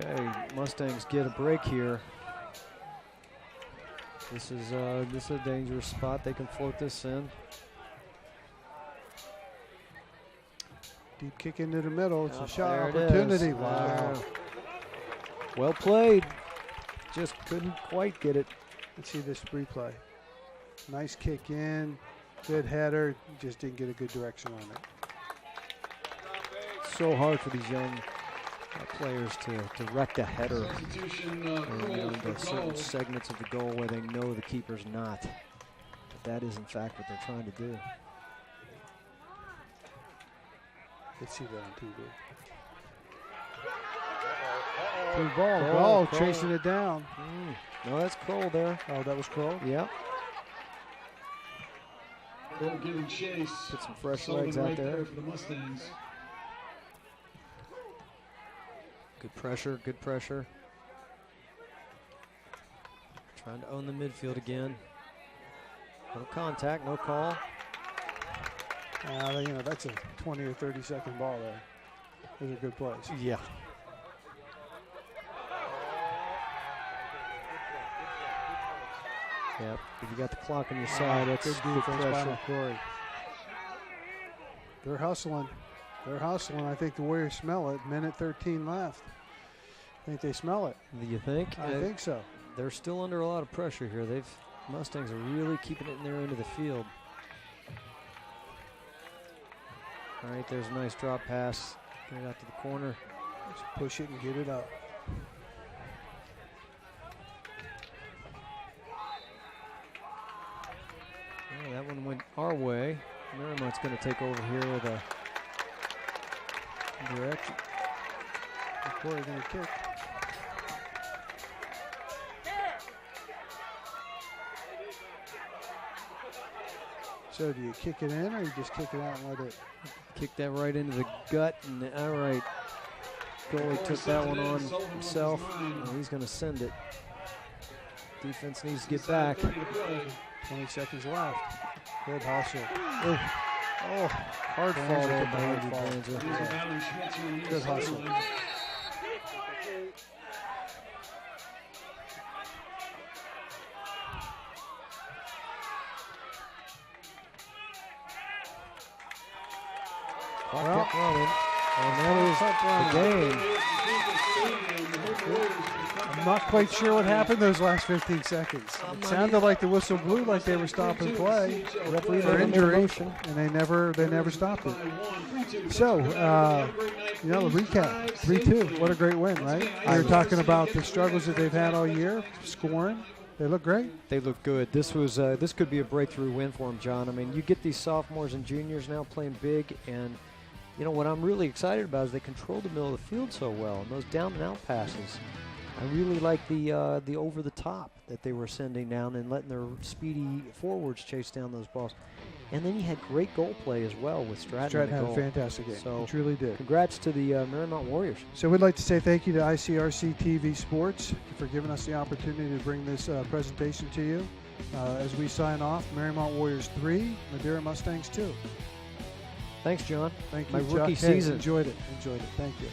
Okay, Mustangs get a break here. This is a dangerous spot. They can float this in. Deep kick into the middle. It's a shot There it opportunity. is. Wow. Well played. Just couldn't quite get it. Let's see this replay. Nice kick in. Good header. Just didn't get a good direction on it. So hard for these young players to direct a header Substitution into certain segments of the goal where they know the keeper's not. But that is, in fact, what they're trying to do. Let's see that on TV. Good ball. Oh, chasing it down. No, that's Kroll there. Oh, that was Kroll? Yep. Kroll giving chase. Put some fresh Sullivan legs out right there. for the Mustangs. Good pressure, good pressure. Trying to own the midfield again. No contact, no call. You know, that's a 20 or 30 second ball there. Those are good plays. Yeah. Yep. If you got the clock on your side, that's good good defense by pressure. McCrory. They're hustling. They're hustling. I think the Warriors smell it. Minute 13 left. I think they smell it. Do you think? I think so. They're still under a lot of pressure here. Mustangs are really keeping it in their end of the field. All right, there's a nice drop pass. Get it out to the corner. Just push it and get it up. Oh, that one went our way. Mariemont's going to take over here with a direction. McCrory going to kick. So do you kick it in or you just kick it out and let it? Kick that right into the gut, and all right. Goalie took that one on himself, and he's going to send it. Defense needs to get back. 20 seconds left. Good hustle. Oh, hard fall there by Andy Banzer. Good hustle. Clock kept running. And that is the game. I'm not quite sure what happened those last 15 seconds. It sounded like the whistle blew, like they were stopping play for injury, and they never stopped it. So, the recap, 3-2. What a great win, right? We were talking about the struggles that they've had all year, scoring. They look great. They look good. This could be a breakthrough win for them, John. I mean, you get these sophomores and juniors now playing big, and what I'm really excited about is they control the middle of the field so well, and those down and out passes. I really like the over the top that they were sending down and letting their speedy forwards chase down those balls. And then you had great goal play as well with Stratton. Stratton had a fantastic game. So he truly did. Congrats to the Mariemont Warriors. So we'd like to say thank you to ICRC-TV Sports for giving us the opportunity to bring this presentation to you. As we sign off, Mariemont Warriors 3, Madeira Mustangs 2. Thanks, John. Thank you, My rookie Chuck. Hey, season. Enjoyed it. Thank you.